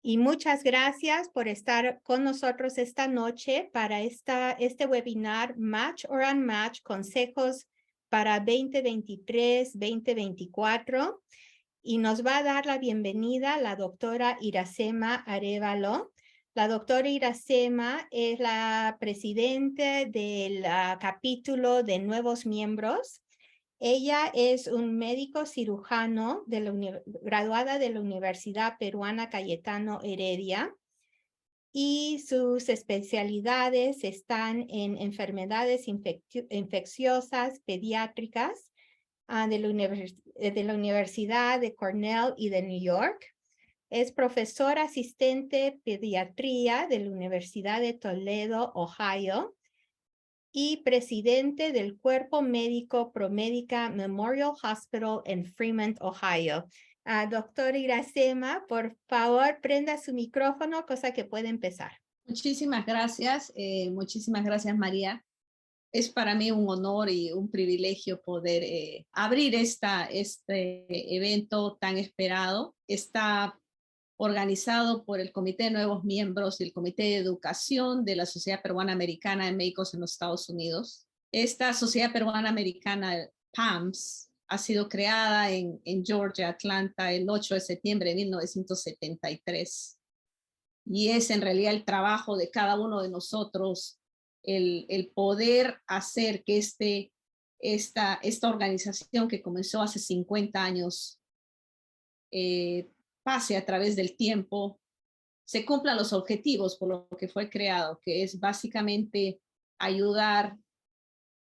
Y muchas gracias por estar con nosotros esta noche para este webinar Match or Unmatch, consejos para 2023-2024. Y nos va a dar la bienvenida la doctora Iracema Arévalo. La doctora Iracema es la presidenta del capítulo de nuevos miembros. Ella es un médico cirujano graduada de la Universidad Peruana Cayetano Heredia y sus especialidades están en enfermedades infecciosas pediátricas de la Universidad de Cornell y de New York. Es profesora asistente pediatría de la Universidad de Toledo, Ohio, y presidente del Cuerpo Médico ProMédica Memorial Hospital en Fremont, Ohio. Doctor Iracema, por favor, prenda su micrófono, cosa que puede empezar. Muchísimas gracias María. Es para mí un honor y un privilegio poder abrir este evento tan esperado. Está organizado por el Comité de Nuevos Miembros y el Comité de Educación de la Sociedad Peruana Americana de Médicos en los Estados Unidos. Esta Sociedad Peruana Americana, PAMS, ha sido creada en Georgia, Atlanta, el 8 de septiembre de 1973. Y es en realidad el trabajo de cada uno de nosotros el poder hacer que esta organización que comenzó hace 50 años pase a través del tiempo, se cumplan los objetivos por lo que fue creado, que es básicamente ayudar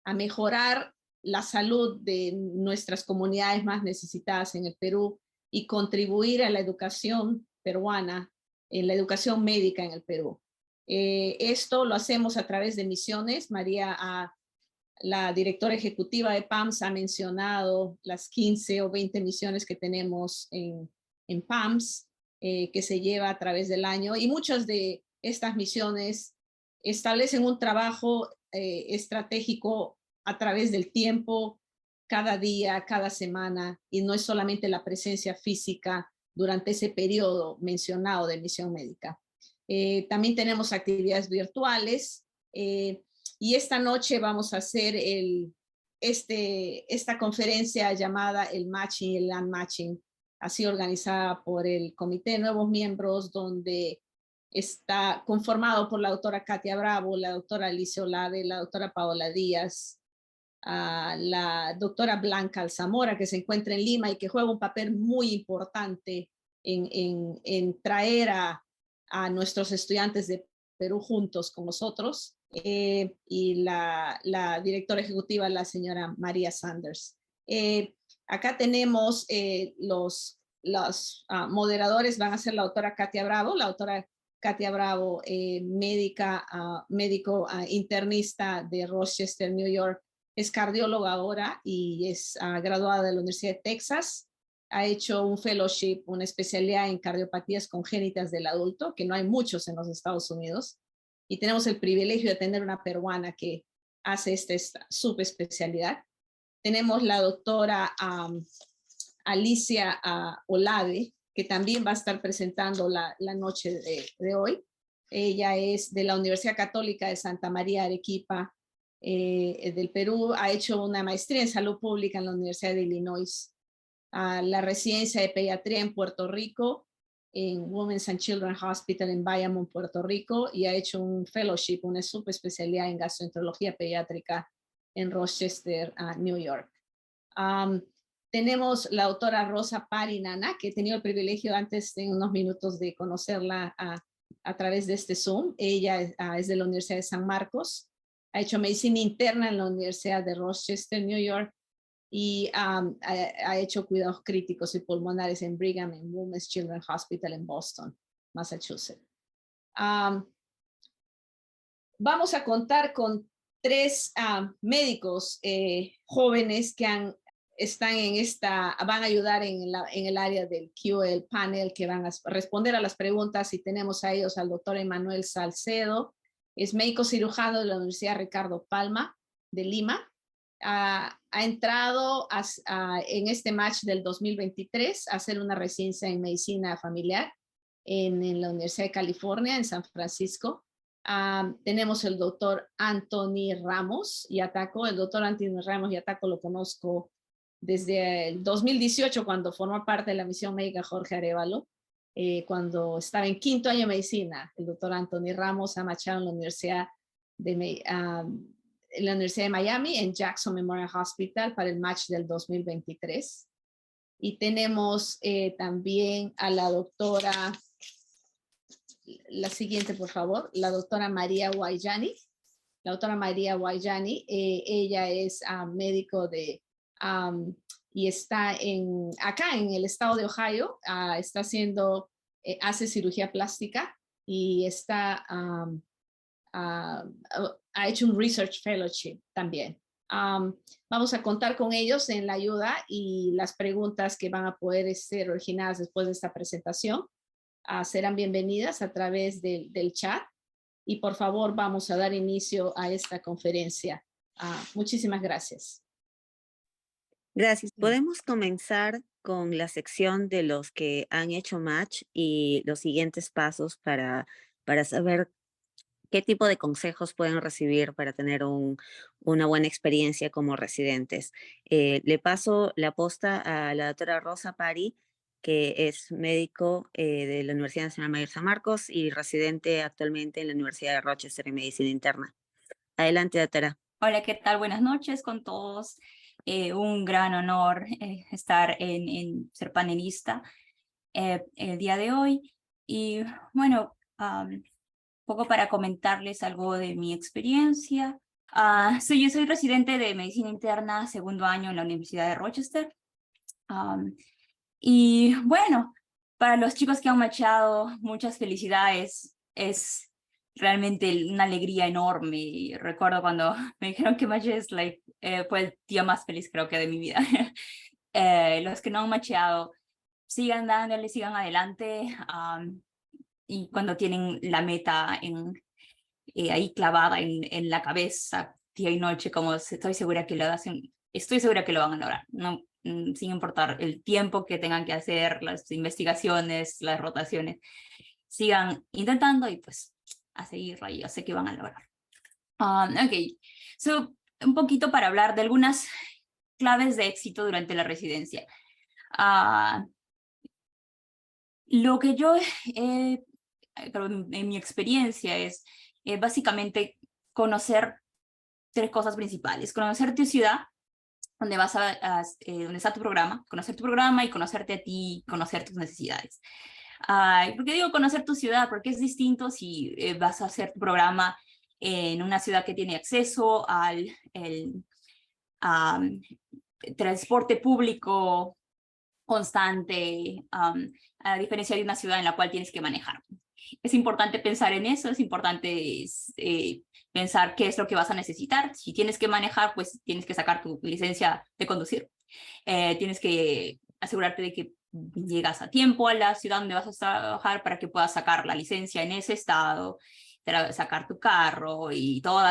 a mejorar la salud de nuestras comunidades más necesitadas en el Perú y contribuir a la educación peruana, en la educación médica en el Perú. Esto lo hacemos a través de misiones. María, la directora ejecutiva de PAMS, ha mencionado las 15 o 20 misiones que tenemos en PAMS, que se lleva a través del año, y muchas de estas misiones establecen un trabajo estratégico a través del tiempo, cada día, cada semana, y no es solamente la presencia física durante ese periodo mencionado de misión médica. También tenemos actividades virtuales, y esta noche vamos a hacer esta conferencia llamada el Matching y el Unmatching, así organizada por el Comité de Nuevos Miembros, donde está conformado por la doctora Katia Bravo, la doctora Alicia Olave, la doctora Paola Díaz, la doctora Blanca Alzamora, que se encuentra en Lima y que juega un papel muy importante en traer a nuestros estudiantes de Perú juntos con nosotros, y la directora ejecutiva, la señora María Sanders. Acá tenemos los moderadores, van a ser la doctora Katia Bravo, médico internista de Rochester, New York. Es cardióloga ahora y es graduada de la Universidad de Texas. Ha hecho un fellowship, una especialidad en cardiopatías congénitas del adulto, que no hay muchos en los Estados Unidos. Y tenemos el privilegio de tener una peruana que hace esta subespecialidad. Tenemos la doctora Alicia Olave, que también va a estar presentando la noche de hoy. Ella es de la Universidad Católica de Santa María Arequipa, del Perú. Ha hecho una maestría en salud pública en la Universidad de Illinois, la residencia de pediatría en Puerto Rico, en Women's and Children Hospital en Bayamón, Puerto Rico, y ha hecho un fellowship, una subespecialidad en gastroenterología pediátrica en Rochester, New York. Tenemos la doctora Rosa Parinana, que he tenido el privilegio antes de unos minutos de conocerla a través de este Zoom. Ella es de la Universidad de San Marcos, ha hecho medicina interna en la Universidad de Rochester, New York, y ha hecho cuidados críticos y pulmonares en Brigham and Women's Children's Hospital en Boston, Massachusetts. Vamos a contar con 3 médicos jóvenes que van a ayudar en el área del QL panel, que van a responder a las preguntas, y tenemos a ellos al doctor Emanuel Salcedo, es médico cirujano de la Universidad Ricardo Palma de Lima. Ha entrado en este match del 2023 a hacer una residencia en medicina familiar en la Universidad de California, en San Francisco. Tenemos el doctor Anthony Ramos Yataco. El doctor Anthony Ramos Yataco lo conozco desde el 2018, cuando formó parte de la misión médica Jorge Arévalo. Cuando estaba en quinto año de medicina, el doctor Anthony Ramos ha marchado en la Universidad de Miami, en Jackson Memorial Hospital, para el match del 2023. Y tenemos también a la doctora, la siguiente por favor, la doctora María Guayani. La doctora María Guayani, ella es médico y está acá en el estado de Ohio, está hace cirugía plástica y ha hecho un Research Fellowship también. Vamos a contar con ellos en la ayuda y las preguntas que van a poder ser originadas después de esta presentación serán bienvenidas a través del chat. Y por favor, vamos a dar inicio a esta conferencia. Muchísimas gracias. Gracias. Podemos comenzar con la sección de los que han hecho match y los siguientes pasos para saber qué tipo de consejos pueden recibir para tener una buena experiencia como residentes. Le paso la posta a la doctora Rosa Pari, que es médico de la Universidad Nacional Mayor San Marcos y residente actualmente en la Universidad de Rochester en Medicina Interna. Adelante, doctora. Hola, ¿qué tal? Buenas noches con todos. Un gran honor estar en ser panelista el día de hoy. Y bueno, un poco para comentarles algo de mi experiencia. Yo soy residente de Medicina Interna, segundo año en la Universidad de Rochester. Y bueno, para los chicos que han matchado, muchas felicidades. Es realmente una alegría enorme. Y recuerdo cuando me dijeron que matché, fue el día más feliz creo que de mi vida. Los que no han matcheado, sigan dándole, sigan adelante. Y cuando tienen la meta ahí clavada en la cabeza, día y noche, como estoy segura que lo hacen, estoy segura que lo van a lograr, no, sin importar el tiempo que tengan que hacer, las investigaciones, las rotaciones, sigan intentando y pues a seguirla, y yo sé que van a lograr. Ok, un poquito para hablar de algunas claves de éxito durante la residencia. Lo que yo en mi experiencia es básicamente conocer tres cosas principales. Conocer tu ciudad, donde donde está tu programa, conocer tu programa y conocerte a ti, conocer tus necesidades. ¿Por qué digo conocer tu ciudad? Porque es distinto si vas a hacer tu programa en una ciudad que tiene acceso al transporte público constante, a diferencia de una ciudad en la cual tienes que manejar. Es importante pensar en eso, es importante pensar qué es lo que vas a necesitar. Si tienes que manejar, pues tienes que sacar tu licencia de conducir. Tienes que asegurarte de que llegas a tiempo a la ciudad donde vas a trabajar para que puedas sacar la licencia en ese estado, sacar tu carro y todo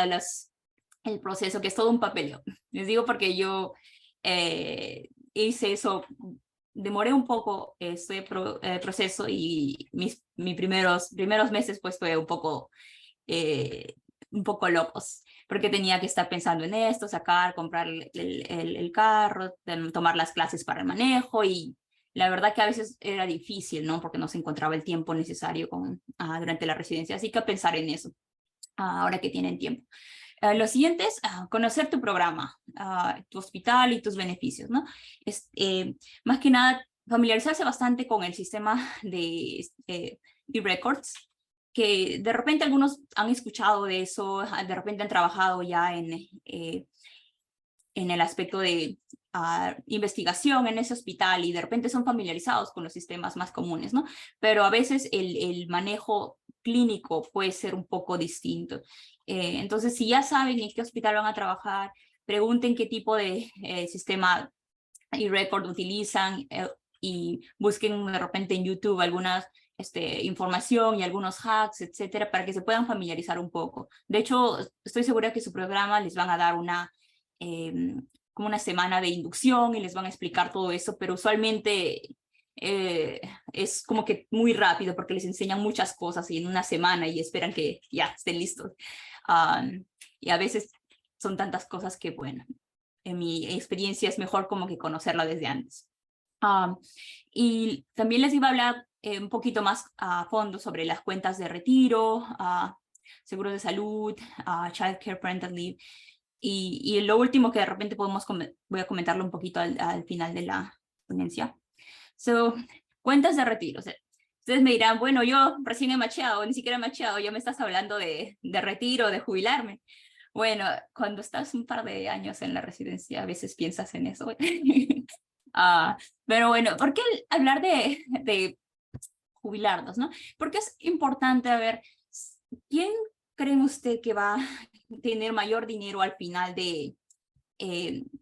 el proceso, que es todo un papeleo. Les digo porque yo hice eso. Demoré un poco este proceso y mis primeros meses pues fue un poco locos, porque tenía que estar pensando en esto, comprar el carro, tomar las clases para el manejo, y la verdad que a veces era difícil, ¿no? Porque no se encontraba el tiempo necesario durante la residencia, así que a pensar en eso ahora que tienen tiempo. Lo siguiente es conocer tu programa, tu hospital y tus beneficios, ¿no? Más que nada, familiarizarse bastante con el sistema de e-records, que de repente algunos han escuchado de eso, de repente han trabajado ya en el aspecto de investigación en ese hospital y de repente son familiarizados con los sistemas más comunes, ¿no? Pero a veces el manejo clínico puede ser un poco distinto. Entonces, si ya saben en qué hospital van a trabajar, pregunten qué tipo de sistema e-record utilizan y busquen de repente en YouTube algunas información y algunos hacks, etcétera, para que se puedan familiarizar un poco. De hecho, estoy segura que su programa les van a dar como una semana de inducción y les van a explicar todo eso, pero usualmente es como que muy rápido porque les enseñan muchas cosas y en una semana y esperan que ya estén listos. Y a veces son tantas cosas que, bueno, en mi experiencia es mejor como que conocerla desde antes. Y también les iba a hablar un poquito más a fondo sobre las cuentas de retiro, seguros de salud, child care, parental leave. Y lo último que de repente voy a comentarlo un poquito al final de la ponencia. Cuentas de retiro. O sea, ustedes me dirán, bueno, yo recién he macheado, ni siquiera he macheado, ya me estás hablando de retiro, de jubilarme. Bueno, cuando estás un par de años en la residencia, a veces piensas en eso. Pero bueno, ¿por qué hablar de jubilarnos, no? Porque es importante, a ver, ¿quién cree usted que va a tener mayor dinero al final de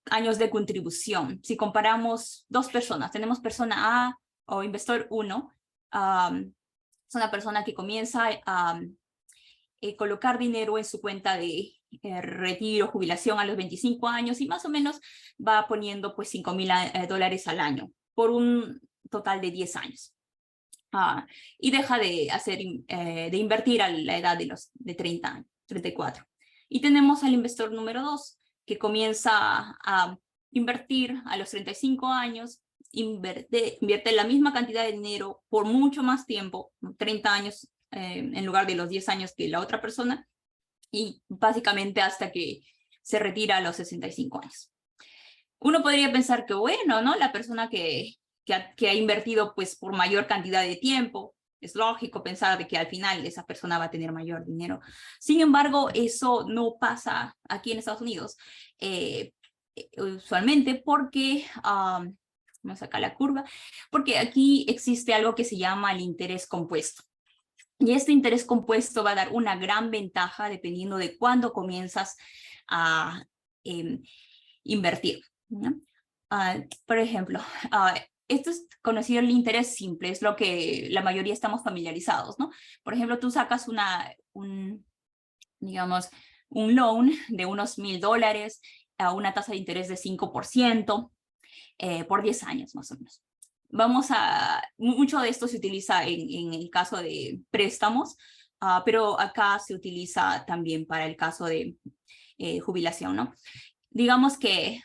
años de contribución? Si comparamos dos personas, tenemos persona A o investor 1, es una persona que comienza a colocar dinero en su cuenta de retiro, jubilación a los 25 años y más o menos va poniendo pues $5,000 al año por un total de 10 años. Y deja de invertir a la edad de 30 años, 34. Y tenemos al inversor número 2, que comienza a invertir a los 35 años, invierte la misma cantidad de dinero por mucho más tiempo, 30 años en lugar de los 10 años que la otra persona, y básicamente hasta que se retira a los 65 años. Uno podría pensar que, bueno, ¿no? La persona que ha invertido pues por mayor cantidad de tiempo, es lógico pensar de que al final esa persona va a tener mayor dinero. Sin embargo, eso no pasa aquí en Estados Unidos, usualmente porque, vamos a sacar la curva, porque aquí existe algo que se llama el interés compuesto. Y este interés compuesto va a dar una gran ventaja dependiendo de cuándo comienzas a invertir, ¿no? Por ejemplo, esto es conocido el interés simple, es lo que la mayoría estamos familiarizados, ¿no? Por ejemplo, tú sacas digamos, un loan de unos $1,000 a una tasa de interés de 5% por 10 años más o menos. Mucho de esto se utiliza en el caso de préstamos, pero acá se utiliza también para el caso de jubilación, ¿no? Digamos que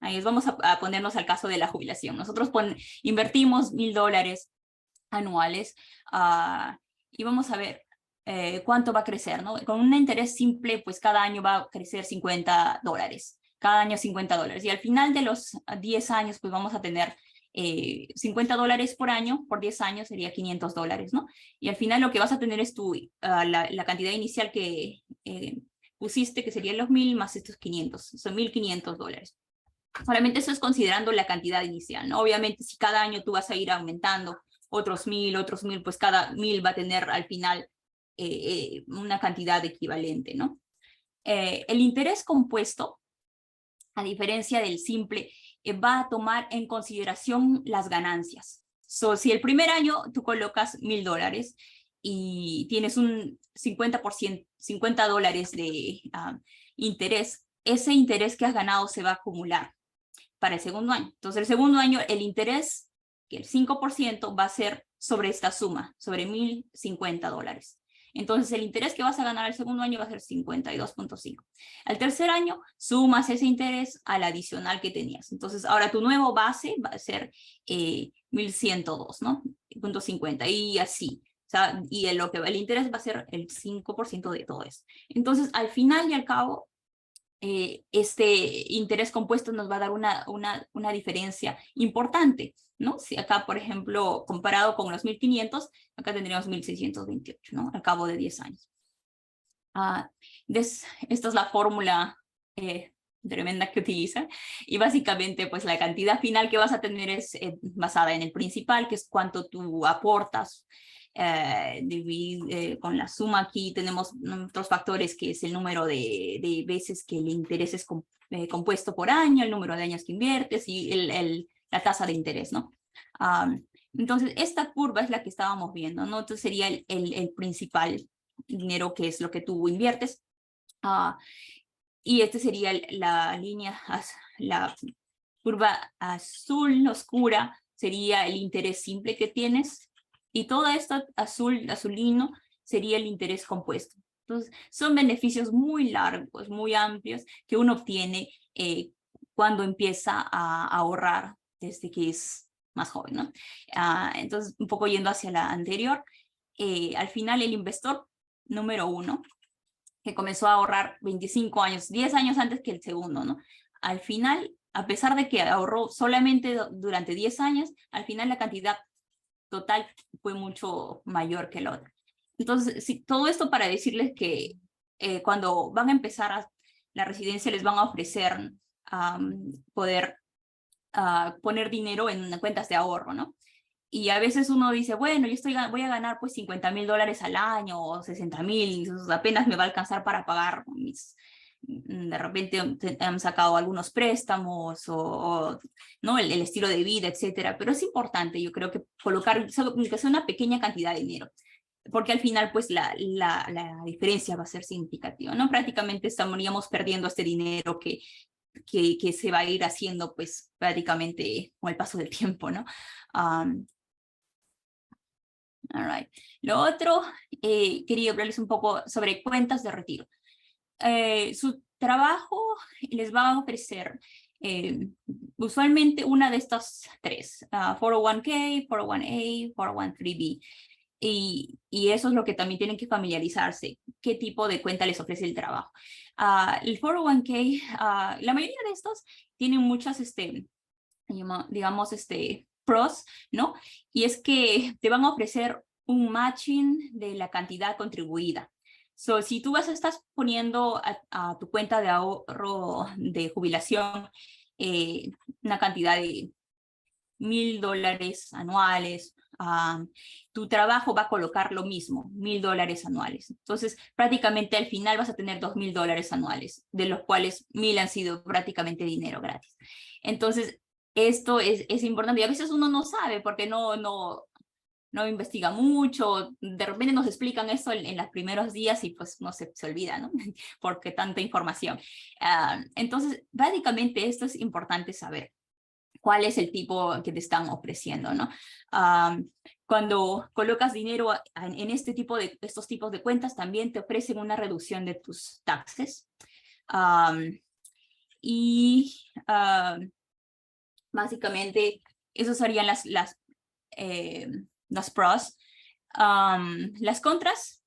ahí vamos a ponernos al caso de la jubilación. Nosotros invertimos $1,000 anuales y vamos a ver cuánto va a crecer, ¿no? Con un interés simple, pues cada año va a crecer $50. Cada año $50. Y al final de los 10 años, pues vamos a tener $50 por año, por 10 años sería $500, ¿no? Y al final lo que vas a tener es la cantidad inicial que pusiste, que serían los 1,000 más estos 500, son $1,500. Solamente eso es considerando la cantidad inicial, ¿no? Obviamente, si cada año tú vas a ir aumentando otros 1,000, pues cada 1,000 va a tener al final una cantidad equivalente, ¿no? El interés compuesto, a diferencia del simple, va a tomar en consideración las ganancias. Si el primer año tú colocas $1,000 y tienes un $50 de interés, ese interés que has ganado se va a acumular para el segundo año. Entonces, el segundo año, el interés, que el 5% va a ser sobre esta suma, sobre $1,050. Entonces, el interés que vas a ganar el segundo año va a ser 52.5. Al tercer año, sumas ese interés al adicional que tenías. Entonces, ahora tu nuevo base va a ser 1,102, ¿no? .50 y así. O sea, y el interés va a ser el 5% de todo eso. Entonces, al final y al cabo, este interés compuesto nos va a dar una diferencia importante, ¿no? Si acá, por ejemplo, comparado con los 1,500, acá tendríamos 1,628, ¿no? Al cabo de 10 años. Esta es la fórmula tremenda que utiliza, y básicamente pues la cantidad final que vas a tener es basada en el principal, que es cuánto tú aportas, con la suma. Aquí tenemos otros factores, que es el número de veces que el interés es compuesto por año, el número de años que inviertes y la tasa de interés, ¿no? Entonces, esta curva es la que estábamos viendo, ¿no? Entonces sería el principal dinero, que es lo que tú inviertes. Y este sería la línea, la curva azul oscura sería el interés simple que tienes, y todo esto azulino sería el interés compuesto. Entonces, son beneficios muy largos, muy amplios, que uno obtiene cuando empieza a ahorrar desde que es más joven, ¿no? Entonces, un poco yendo hacia la anterior, al final el inversor número 1, que comenzó a ahorrar 25 años, 10 años antes que el segundo, ¿no? Al final, a pesar de que ahorró solamente durante 10 años, al final la cantidad total fue mucho mayor que la otra. Entonces, sí, todo esto para decirles que cuando van a empezar la residencia les van a ofrecer poder poner dinero en cuentas de ahorro, ¿no? Y a veces uno dice, bueno, voy a ganar pues $50,000 al año o 60,000, apenas me va a alcanzar para pagar mis... De repente han sacado algunos préstamos ¿no? el estilo de vida, etcétera. Pero es importante, yo creo que colocar que sea una pequeña cantidad de dinero, porque al final pues la diferencia va a ser significativa, ¿no? Prácticamente estaríamos perdiendo este dinero que se va a ir haciendo pues prácticamente con el paso del tiempo, ¿no? All right. Lo otro, quería hablarles un poco sobre cuentas de retiro. Su trabajo les va a ofrecer usualmente una de estas tres, 401k, 401a, 401b. Y eso es lo que también tienen que familiarizarse, qué tipo de cuenta les ofrece el trabajo. El 401k, la mayoría de estos tienen muchas, digamos, pros, ¿no? Y es que te van a ofrecer un matching de la cantidad contribuida. So, si tú estás poniendo a tu cuenta de ahorro de jubilación una cantidad de $1,000 anuales, tu trabajo va a colocar lo mismo, $1,000 anuales. Entonces, prácticamente al final vas a tener $2,000 anuales, de los cuales 1,000 han sido prácticamente dinero gratis. Entonces, esto es importante. Y a veces uno no sabe porque no investiga mucho, de repente nos explican eso en los primeros días y pues no se olvida, ¿no? Porque tanta información. Entonces, básicamente esto es importante saber. ¿Cuál es el tipo que te están ofreciendo, ¿no? Cuando colocas dinero en estos tipos de cuentas, también te ofrecen una reducción de tus taxes. Básicamente, esos serían las pros. Las contras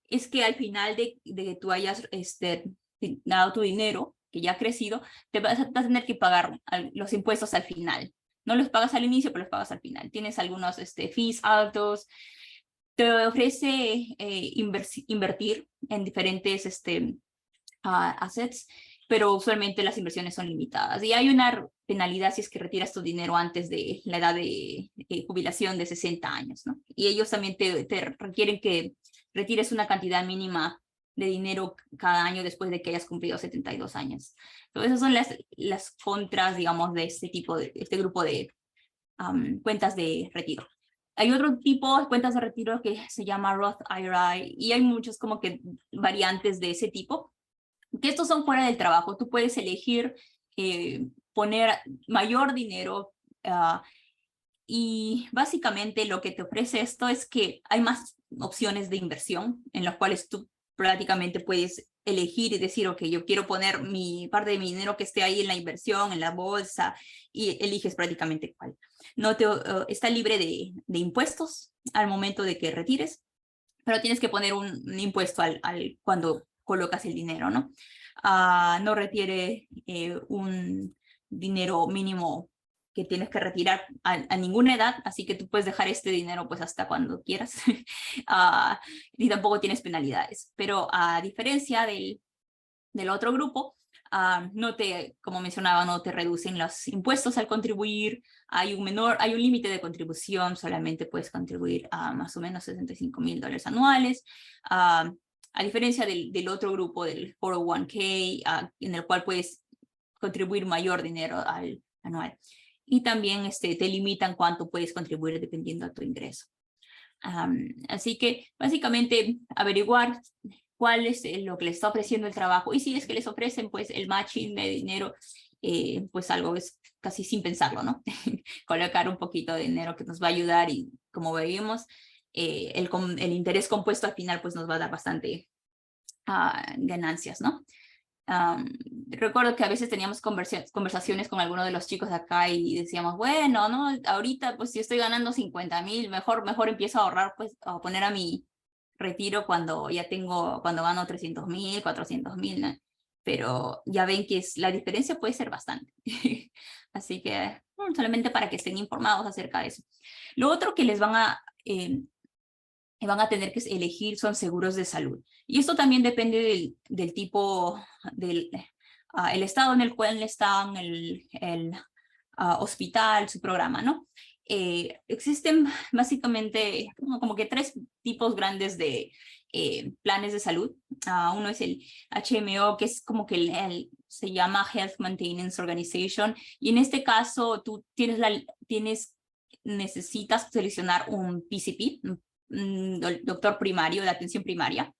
es que al final de que tú hayas dado tu dinero, que ya ha crecido, te vas a tener que pagar los impuestos al final. No los pagas al inicio, pero los pagas al final. Tienes algunos fees altos. Te ofrece invertir en diferentes assets, pero usualmente las inversiones son limitadas. Y hay una penalidad si es que retiras tu dinero antes de la edad de jubilación de 60 años, ¿no? Y ellos también te requieren que retires una cantidad mínima de dinero cada año después de que hayas cumplido 72 años. Entonces, esas son las contras, digamos, de este grupo de cuentas de retiro. Hay otro tipo de cuentas de retiro que se llama Roth IRA, y hay muchos como que variantes de ese tipo, que estos son fuera del trabajo. Tú puedes elegir poner mayor dinero, y básicamente lo que te ofrece esto es que hay más opciones de inversión en las cuales tú prácticamente puedes elegir y decir, ok, yo quiero poner parte de mi dinero que esté ahí en la inversión, en la bolsa, y eliges prácticamente cuál. Está libre de impuestos al momento de que retires, pero tienes que poner un impuesto cuando colocas el dinero, ¿no? No requiere un dinero mínimo que tienes que retirar a ninguna edad, así que tú puedes dejar este dinero pues hasta cuando quieras. Y tampoco tienes penalidades. Pero a diferencia del otro grupo, como mencionaba, no te reducen los impuestos al contribuir, hay un límite de contribución, solamente puedes contribuir a más o menos $65,000 anuales. A diferencia del otro grupo, del 401k, en el cual puedes contribuir mayor dinero anual. Y también te limitan cuánto puedes contribuir dependiendo de tu ingreso. Así que básicamente averiguar cuál es lo que les está ofreciendo el trabajo, y si es que les ofrecen pues el matching de dinero pues algo es casi sin pensarlo, ¿no? Colocar un poquito de dinero que nos va a ayudar y como veíamos, el interés compuesto al final pues nos va a dar bastante ganancias, ¿no? Recuerdo que a veces teníamos conversaciones con algunos de los chicos de acá y decíamos, bueno, ¿no? Ahorita pues si estoy ganando 50,000, mejor empiezo a ahorrar, pues a poner a mi retiro cuando gano 300,000, 400,000, ¿no? Pero ya ven que la diferencia puede ser bastante. Así que solamente para que estén informados acerca de eso. Lo otro que les van a tener que elegir son seguros de salud. Y esto también depende del tipo, el estado en el cual están, el hospital, su programa, ¿no? Existen básicamente como que 3 tipos grandes de planes de salud. Uno es el HMO, que es como que se llama Health Maintenance Organization, y en este caso tú necesitas seleccionar un PCP, doctor primario de atención primaria,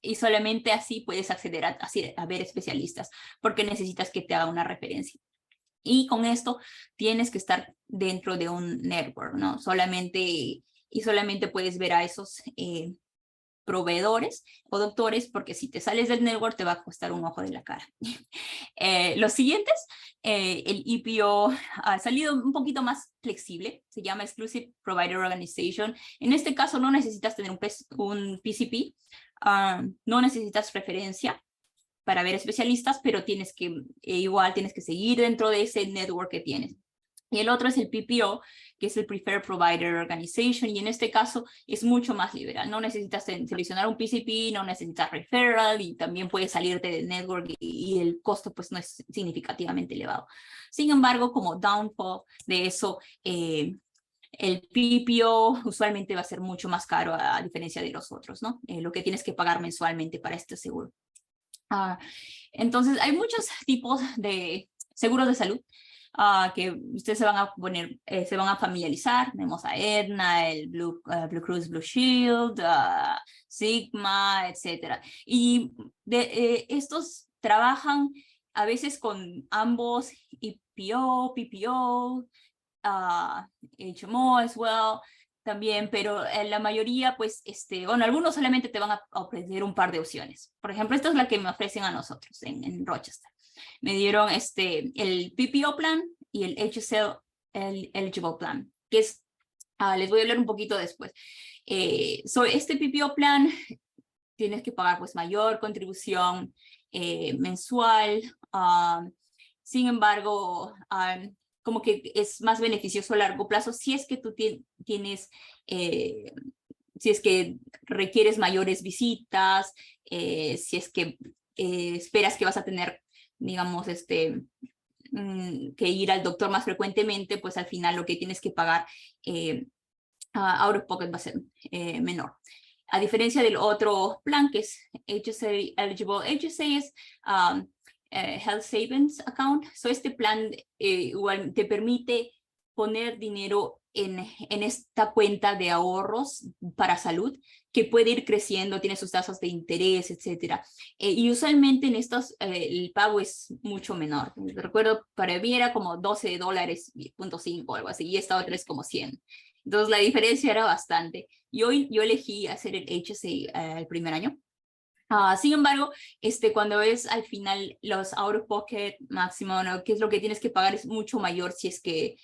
y solamente así puedes acceder a ver especialistas, porque necesitas que te haga una referencia. Y con esto tienes que estar dentro de un network, ¿no? Solamente puedes ver a esos proveedores o doctores, porque si te sales del network te va a costar un ojo de la cara. Los siguientes, el EPO ha salido un poquito más flexible, se llama Exclusive Provider Organization. En este caso no necesitas tener un PCP, no necesitas referencia para ver especialistas, pero igual tienes que seguir dentro de ese network que tienes. Y el otro es el PPO, que es el Preferred Provider Organization, y en este caso es mucho más liberal. No necesitas seleccionar un PCP, no necesitas referral, y también puedes salirte del network y el costo pues no es significativamente elevado. Sin embargo, como downfall de eso, el PPO usualmente va a ser mucho más caro a diferencia de los otros, ¿no? Lo que tienes que pagar mensualmente para este seguro. Entonces, hay muchos tipos de seguros de salud que ustedes se van a familiarizar. Tenemos a Aetna, el Blue Cross Blue Shield, Sigma, etc. Y estos trabajan a veces con ambos EPO, PPO, HMO as well, también, pero la mayoría, pues, algunos solamente te van a ofrecer un par de opciones. Por ejemplo, esta es la que me ofrecen a nosotros en Rochester. Me dieron el PPO plan y el HSL Eligible Plan, que es, les voy a hablar un poquito después. Este PPO plan, tienes que pagar pues mayor contribución mensual. Sin embargo, como que es más beneficioso a largo plazo si es que tú tienes, si es que requieres mayores visitas, si es que esperas que vas a tener, digamos, que ir al doctor más frecuentemente, pues al final lo que tienes que pagar out of pocket va a ser menor. A diferencia del otro plan que es HSA Eligible. HSA es Health Savings Account. Este plan igual te permite poner dinero en esta cuenta de ahorros para salud, que puede ir creciendo, tiene sus tasas de interés, etc. Y usualmente en estos el pago es mucho menor. Recuerdo, para mí era como $12.5 o algo así, y esta otra es como 100. Entonces la diferencia era bastante. Yo elegí hacer el HSA el primer año. Sin embargo, cuando ves al final los out of pocket máximo, ¿no? ¿Qué es lo que tienes que pagar? Es mucho mayor si es que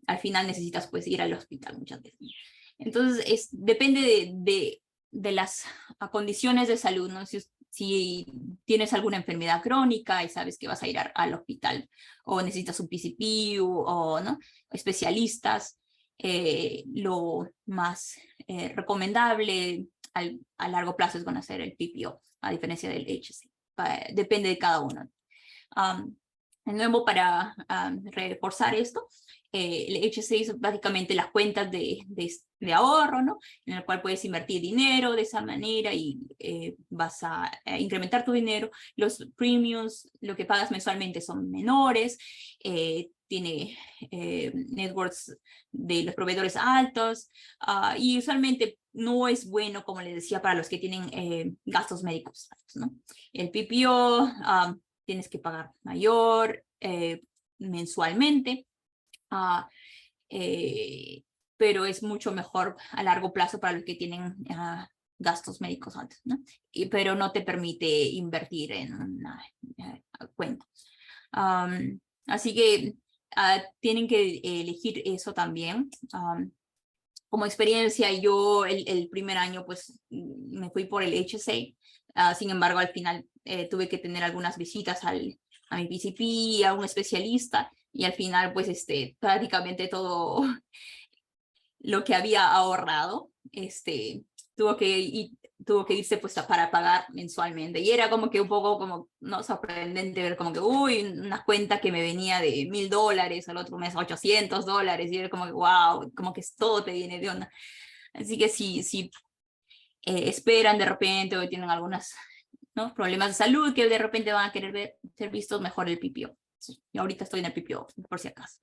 al final necesitas pues ir al hospital muchas veces. Entonces depende de las condiciones de salud, ¿no? Si tienes alguna enfermedad crónica y sabes que vas a ir al hospital, o necesitas un PCP o ¿no? Especialistas, lo más recomendable a largo plazo es conocer el PPO, a diferencia del HSA. Depende de cada uno. De nuevo, para reforzar esto, el HSA es básicamente las cuentas de ahorro, ¿no? En el cual puedes invertir dinero de esa manera y vas a incrementar tu dinero. Los premiums, lo que pagas mensualmente son menores, tiene networks de los proveedores altos, y usualmente no es bueno, como les decía, para los que tienen gastos médicos altos, ¿no? El PPO tienes que pagar mayor mensualmente, pero es mucho mejor a largo plazo para los que tienen gastos médicos altos, ¿no? Pero no te permite invertir en una cuenta. Así que tienen que elegir eso también. Como experiencia, yo el primer año pues me fui por el HSA, sin embargo al final tuve que tener algunas visitas a mi PCP, a un especialista, y al final pues prácticamente todo lo que había ahorrado tuvo que irse pues para pagar mensualmente, y era como que un poco como no sorprendente ver como que una cuenta que me venía de $1,000 al otro mes $800, y era como que wow, como que todo te viene de onda. Así que si esperan de repente o tienen algunos problemas de salud que de repente van a querer ser vistos, mejor el PPO. Y ahorita estoy en el PPO por si acaso.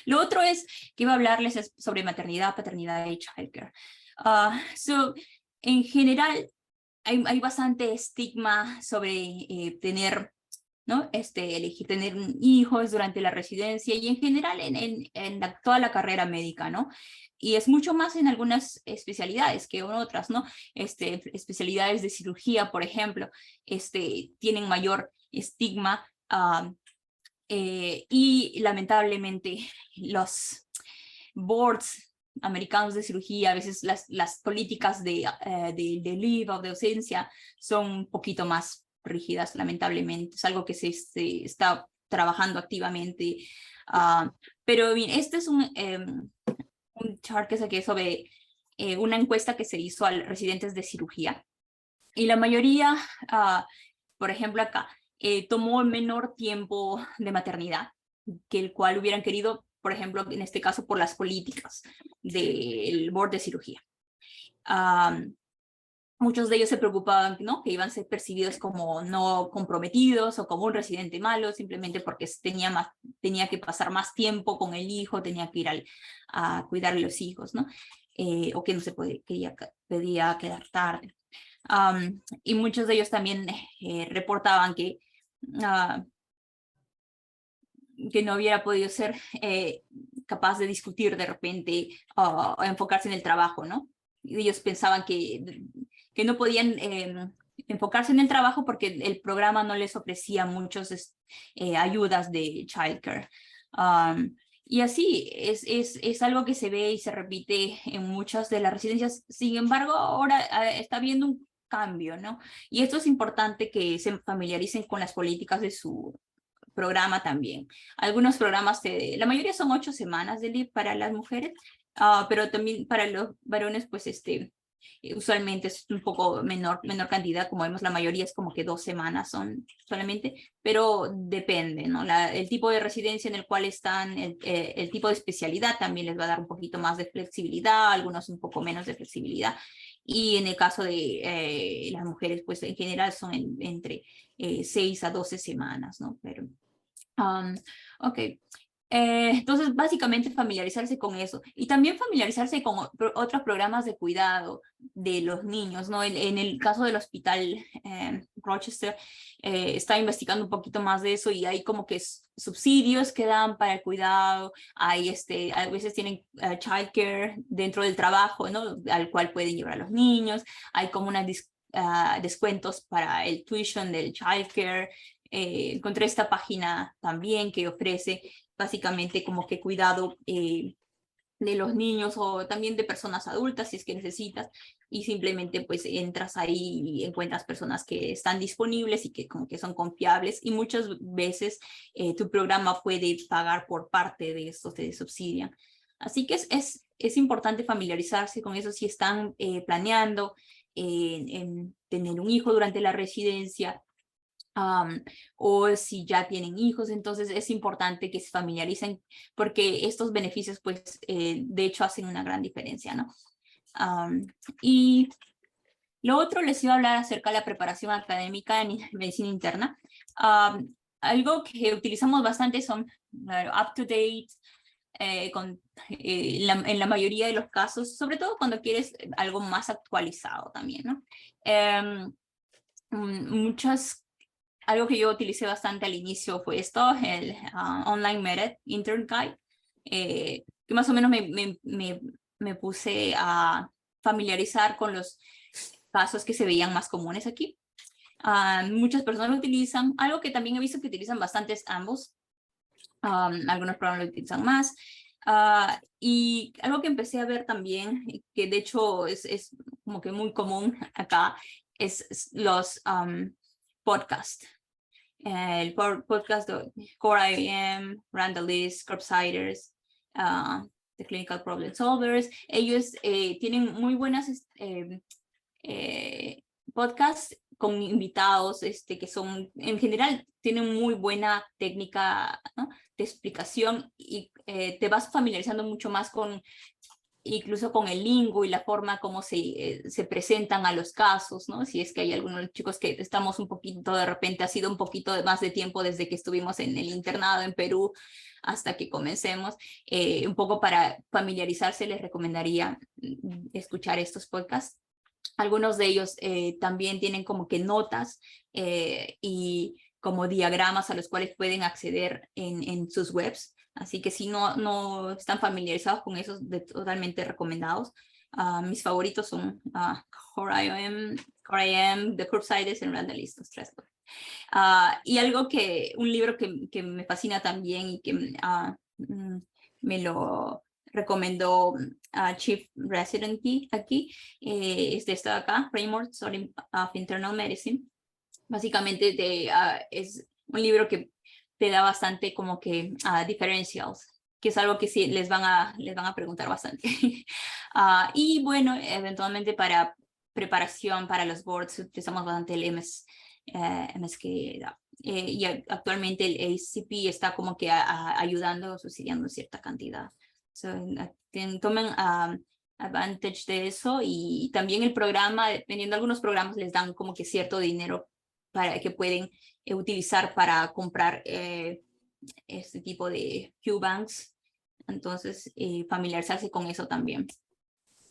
Lo otro es que iba a hablarles sobre maternidad, paternidad y childcare. En general, hay bastante estigma sobre tener, ¿no? Elegir tener hijos durante la residencia y en general en toda la carrera médica, ¿no? Y es mucho más en algunas especialidades que en otras, ¿no? Especialidades de cirugía, por ejemplo, tienen mayor estigma. Y lamentablemente los boards americanos de cirugía, a veces las políticas de leave o de ausencia son un poquito más rígidas, lamentablemente. Es algo que se está trabajando activamente. Pero bien, este es un chart que saqué sobre una encuesta que se hizo a residentes de cirugía. Y la mayoría, por ejemplo acá, tomó menor tiempo de maternidad que el cual hubieran querido, por ejemplo, en este caso, por las políticas del board de cirugía. Muchos de ellos se preocupaban, ¿no?, que iban a ser percibidos como no comprometidos o como un residente malo, simplemente porque tenía que pasar más tiempo con el hijo, tenía que ir a cuidar a los hijos, ¿no? O que no se pedía quedar tarde. Y muchos de ellos también reportaban que no hubiera podido ser capaz de discutir de repente o enfocarse en el trabajo, ¿no? Y ellos pensaban que no podían enfocarse en el trabajo porque el programa no les ofrecía muchas ayudas de childcare. Y así es algo que se ve y se repite en muchas de las residencias. Sin embargo, ahora está habiendo un cambio, ¿no? Y esto es importante que se familiaricen con las políticas de su programa también. Algunos programas, la mayoría son 8 semanas de leave para las mujeres, pero también para los varones, pues usualmente es un poco menor cantidad, como vemos, la mayoría es como que 2 semanas son solamente, pero depende, ¿no? El tipo de residencia en el cual están, el tipo de especialidad también les va a dar un poquito más de flexibilidad, algunos un poco menos de flexibilidad. Y en el caso de las mujeres, pues en general son entre 6 a 12 semanas, ¿no? Pero, ok. Entonces, básicamente familiarizarse con eso y también familiarizarse con otros programas de cuidado de los niños, ¿no? En el caso del hospital Rochester, está investigando un poquito más de eso y hay como que subsidios que dan para el cuidado, hay a veces tienen childcare dentro del trabajo, ¿no? Al cual pueden llevar a los niños, hay como unos descuentos para el tuition del childcare. Encontré esta página también que ofrece básicamente como que cuidado de los niños o también de personas adultas si es que necesitas, y simplemente pues entras ahí y encuentras personas que están disponibles y que como que son confiables, y muchas veces tu programa puede pagar por parte de estos, te subsidian. Así que es importante familiarizarse con eso si están planeando en tener un hijo durante la residencia. O si ya tienen hijos, entonces es importante que se familiaricen porque estos beneficios pues de hecho hacen una gran diferencia, ¿no? Y lo otro, les iba a hablar acerca de la preparación académica en medicina interna. Algo que utilizamos bastante son up-to-date, en la mayoría de los casos, sobre todo cuando quieres algo más actualizado también, ¿no? Muchas algo que yo utilicé bastante al inicio fue esto, el Online Merit Intern Guide, que más o menos me puse a familiarizar con los casos que se veían más comunes aquí. Muchas personas lo utilizan, algo que también he visto que utilizan bastante es ambos. Algunos programas lo utilizan más. Y algo que empecé a ver también, que de hecho es como que muy común acá, es los podcasts. El podcast de Core IBM, Randallist, Curbsiders, The Clinical Problem Solvers. Ellos tienen muy buenas podcasts con invitados que son, en general, tienen muy buena técnica, ¿no?, de explicación y te vas familiarizando mucho más con, incluso con el lingo y la forma como se presentan a los casos, ¿no? Si es que hay algunos chicos que estamos un poquito, de repente ha sido un poquito más de tiempo desde que estuvimos en el internado en Perú hasta que comencemos, un poco para familiarizarse les recomendaría escuchar estos podcasts. Algunos de ellos también tienen como que notas y como diagramas a los cuales pueden acceder en sus webs. Así que si no están familiarizados con esos, totalmente recomendados. Mis favoritos son Core IM, The Curbsiders y Randallist, los tres. Y un libro que me fascina también y que me lo recomendó Chief Resident aquí, es de esta de acá, Frameworks of Internal Medicine. Básicamente es un libro que te da bastante como que differentials, que es algo que sí les van a preguntar bastante. Y bueno, eventualmente para preparación para los boards utilizamos bastante el MSK. Y actualmente el ACP está como que ayudando, subsidiando cierta cantidad. So, tomen advantage de eso, y también el programa, dependiendo de algunos programas, les dan como que cierto dinero para que pueden utilizar para comprar este tipo de Q-Banks. Entonces, familiarizarse con eso también.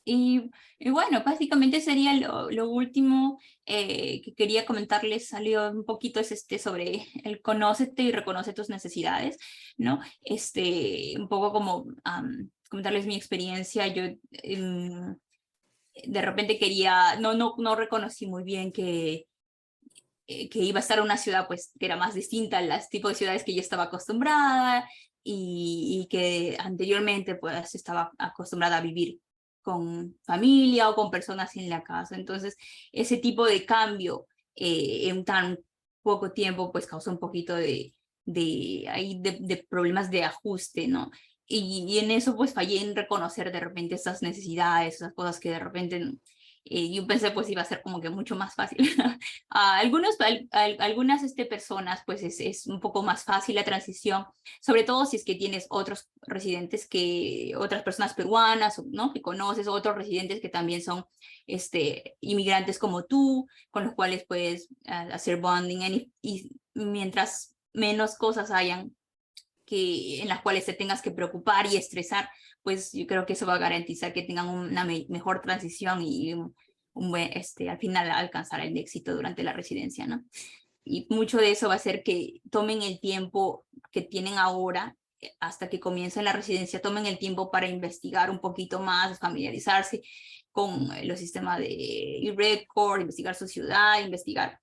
Y bueno, básicamente sería lo último que quería comentarles. Salió un poquito sobre el conócete y reconoce tus necesidades, ¿no? Un poco como comentarles mi experiencia. Yo de repente no reconocí muy bien que iba a estar en una ciudad pues que era más distinta a los tipos de ciudades que yo estaba acostumbrada y que anteriormente pues estaba acostumbrada a vivir con familia o con personas en la casa. Entonces, ese tipo de cambio en tan poco tiempo pues causó un poquito de problemas de ajuste, ¿no? Y en eso pues fallé en reconocer de repente esas necesidades, esas cosas que de repente yo pensé pues iba a ser como que mucho más fácil. Algunas personas pues es un poco más fácil la transición, sobre todo si es que tienes otros residentes otras personas peruanas, ¿no?, que conoces, otros residentes que también son inmigrantes como tú, con los cuales puedes hacer bonding, y mientras menos cosas hayan en las cuales te tengas que preocupar y estresar, pues yo creo que eso va a garantizar que tengan una mejor transición y un buen, al final alcanzar el éxito durante la residencia, ¿no? Y mucho de eso va a ser que tomen el tiempo que tienen ahora hasta que comiencen la residencia, tomen el tiempo para investigar un poquito más, familiarizarse con los sistemas de e-record, investigar su ciudad, investigar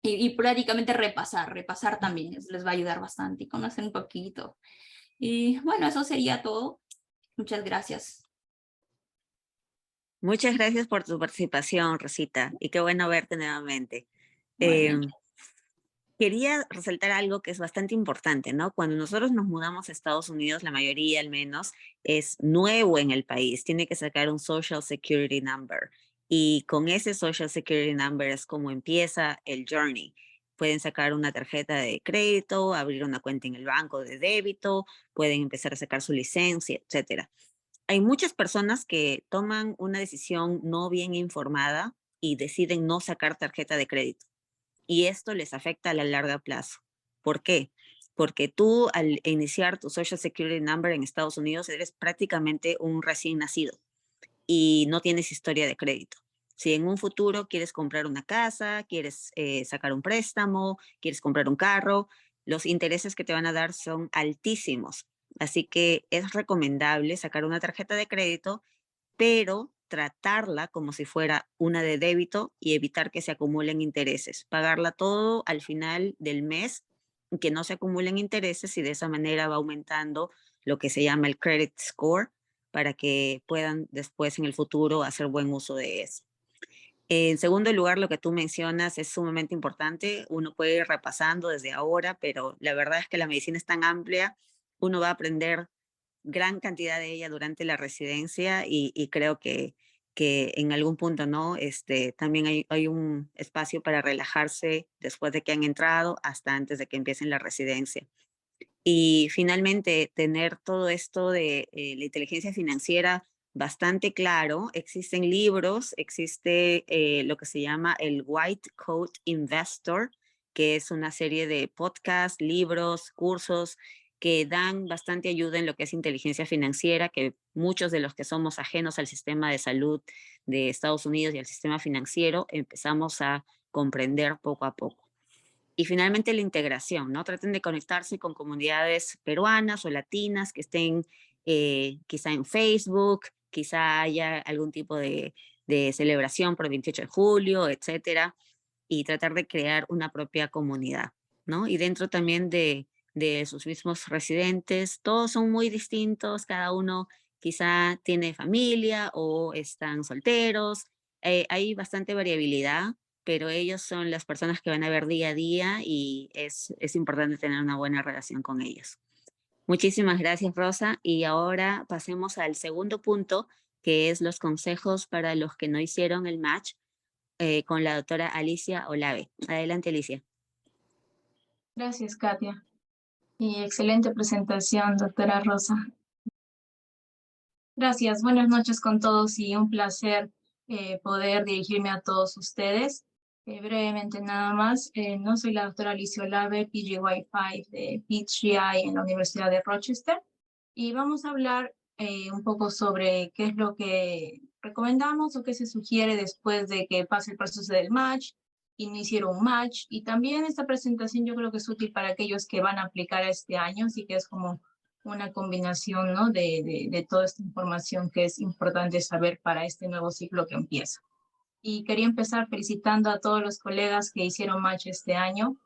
y prácticamente repasar también, eso les va a ayudar bastante y conocer un poquito. Y bueno, eso sería todo. Muchas gracias. Muchas gracias por tu participación, Rosita, y qué bueno verte nuevamente. Bueno, Quería resaltar algo que es bastante importante, ¿no? Cuando nosotros nos mudamos a Estados Unidos, la mayoría al menos es nuevo en el país, tiene que sacar un Social Security Number. Y con ese Social Security Number es como empieza el journey. Pueden sacar una tarjeta de crédito, abrir una cuenta en el banco de débito, pueden empezar a sacar su licencia, etcétera. Hay muchas personas que toman una decisión no bien informada y deciden no sacar tarjeta de crédito, y esto les afecta a la larga plazo. ¿Por qué? Porque tú al iniciar tu Social Security Number en Estados Unidos eres prácticamente un recién nacido y no tienes historia de crédito. Si en un futuro quieres comprar una casa, quieres sacar un préstamo, quieres comprar un carro, los intereses que te van a dar son altísimos. Así que es recomendable sacar una tarjeta de crédito, pero tratarla como si fuera una de débito y evitar que se acumulen intereses. Pagarla todo al final del mes, que no se acumulen intereses, y de esa manera va aumentando lo que se llama el credit score para que puedan después en el futuro hacer buen uso de eso. En segundo lugar, lo que tú mencionas es sumamente importante. Uno puede ir repasando desde ahora, pero la verdad es que la medicina es tan amplia, uno va a aprender gran cantidad de ella durante la residencia y creo que en algún punto, ¿no? También hay un espacio para relajarse después de que han entrado hasta antes de que empiecen la residencia. Y finalmente, tener todo esto de la inteligencia financiera bastante claro. Existen libros, existe lo que se llama el White Coat Investor, que es una serie de podcasts, libros, cursos que dan bastante ayuda en lo que es inteligencia financiera, que muchos de los que somos ajenos al sistema de salud de Estados Unidos y al sistema financiero empezamos a comprender poco a poco. Y finalmente la integración, ¿no? Traten de conectarse con comunidades peruanas o latinas que estén quizá en Facebook, quizá haya algún tipo de celebración por el 28 de julio, etcétera, y tratar de crear una propia comunidad, ¿no? Y dentro también de sus mismos residentes, todos son muy distintos, cada uno quizá tiene familia o están solteros, hay bastante variabilidad, pero ellos son las personas que van a ver día a día y es importante tener una buena relación con ellos. Muchísimas gracias, Rosa. Y ahora pasemos al segundo punto, que es los consejos para los que no hicieron el match con la doctora Alicia Olave. Adelante, Alicia. Gracias, Katia. Y excelente presentación, doctora Rosa. Gracias, buenas noches con todos y un placer poder dirigirme a todos ustedes. Brevemente nada más, no soy la doctora Alicia Olave, PGY5 de PGI en la Universidad de Rochester, y vamos a hablar un poco sobre qué es lo que recomendamos o qué se sugiere después de que pase el proceso del match y no hicieron un match. Y también esta presentación yo creo que es útil para aquellos que van a aplicar este año, así que es como una combinación, ¿no? de toda esta información que es importante saber para este nuevo ciclo que empieza. Y quería empezar felicitando a todos los colegas que hicieron match este año.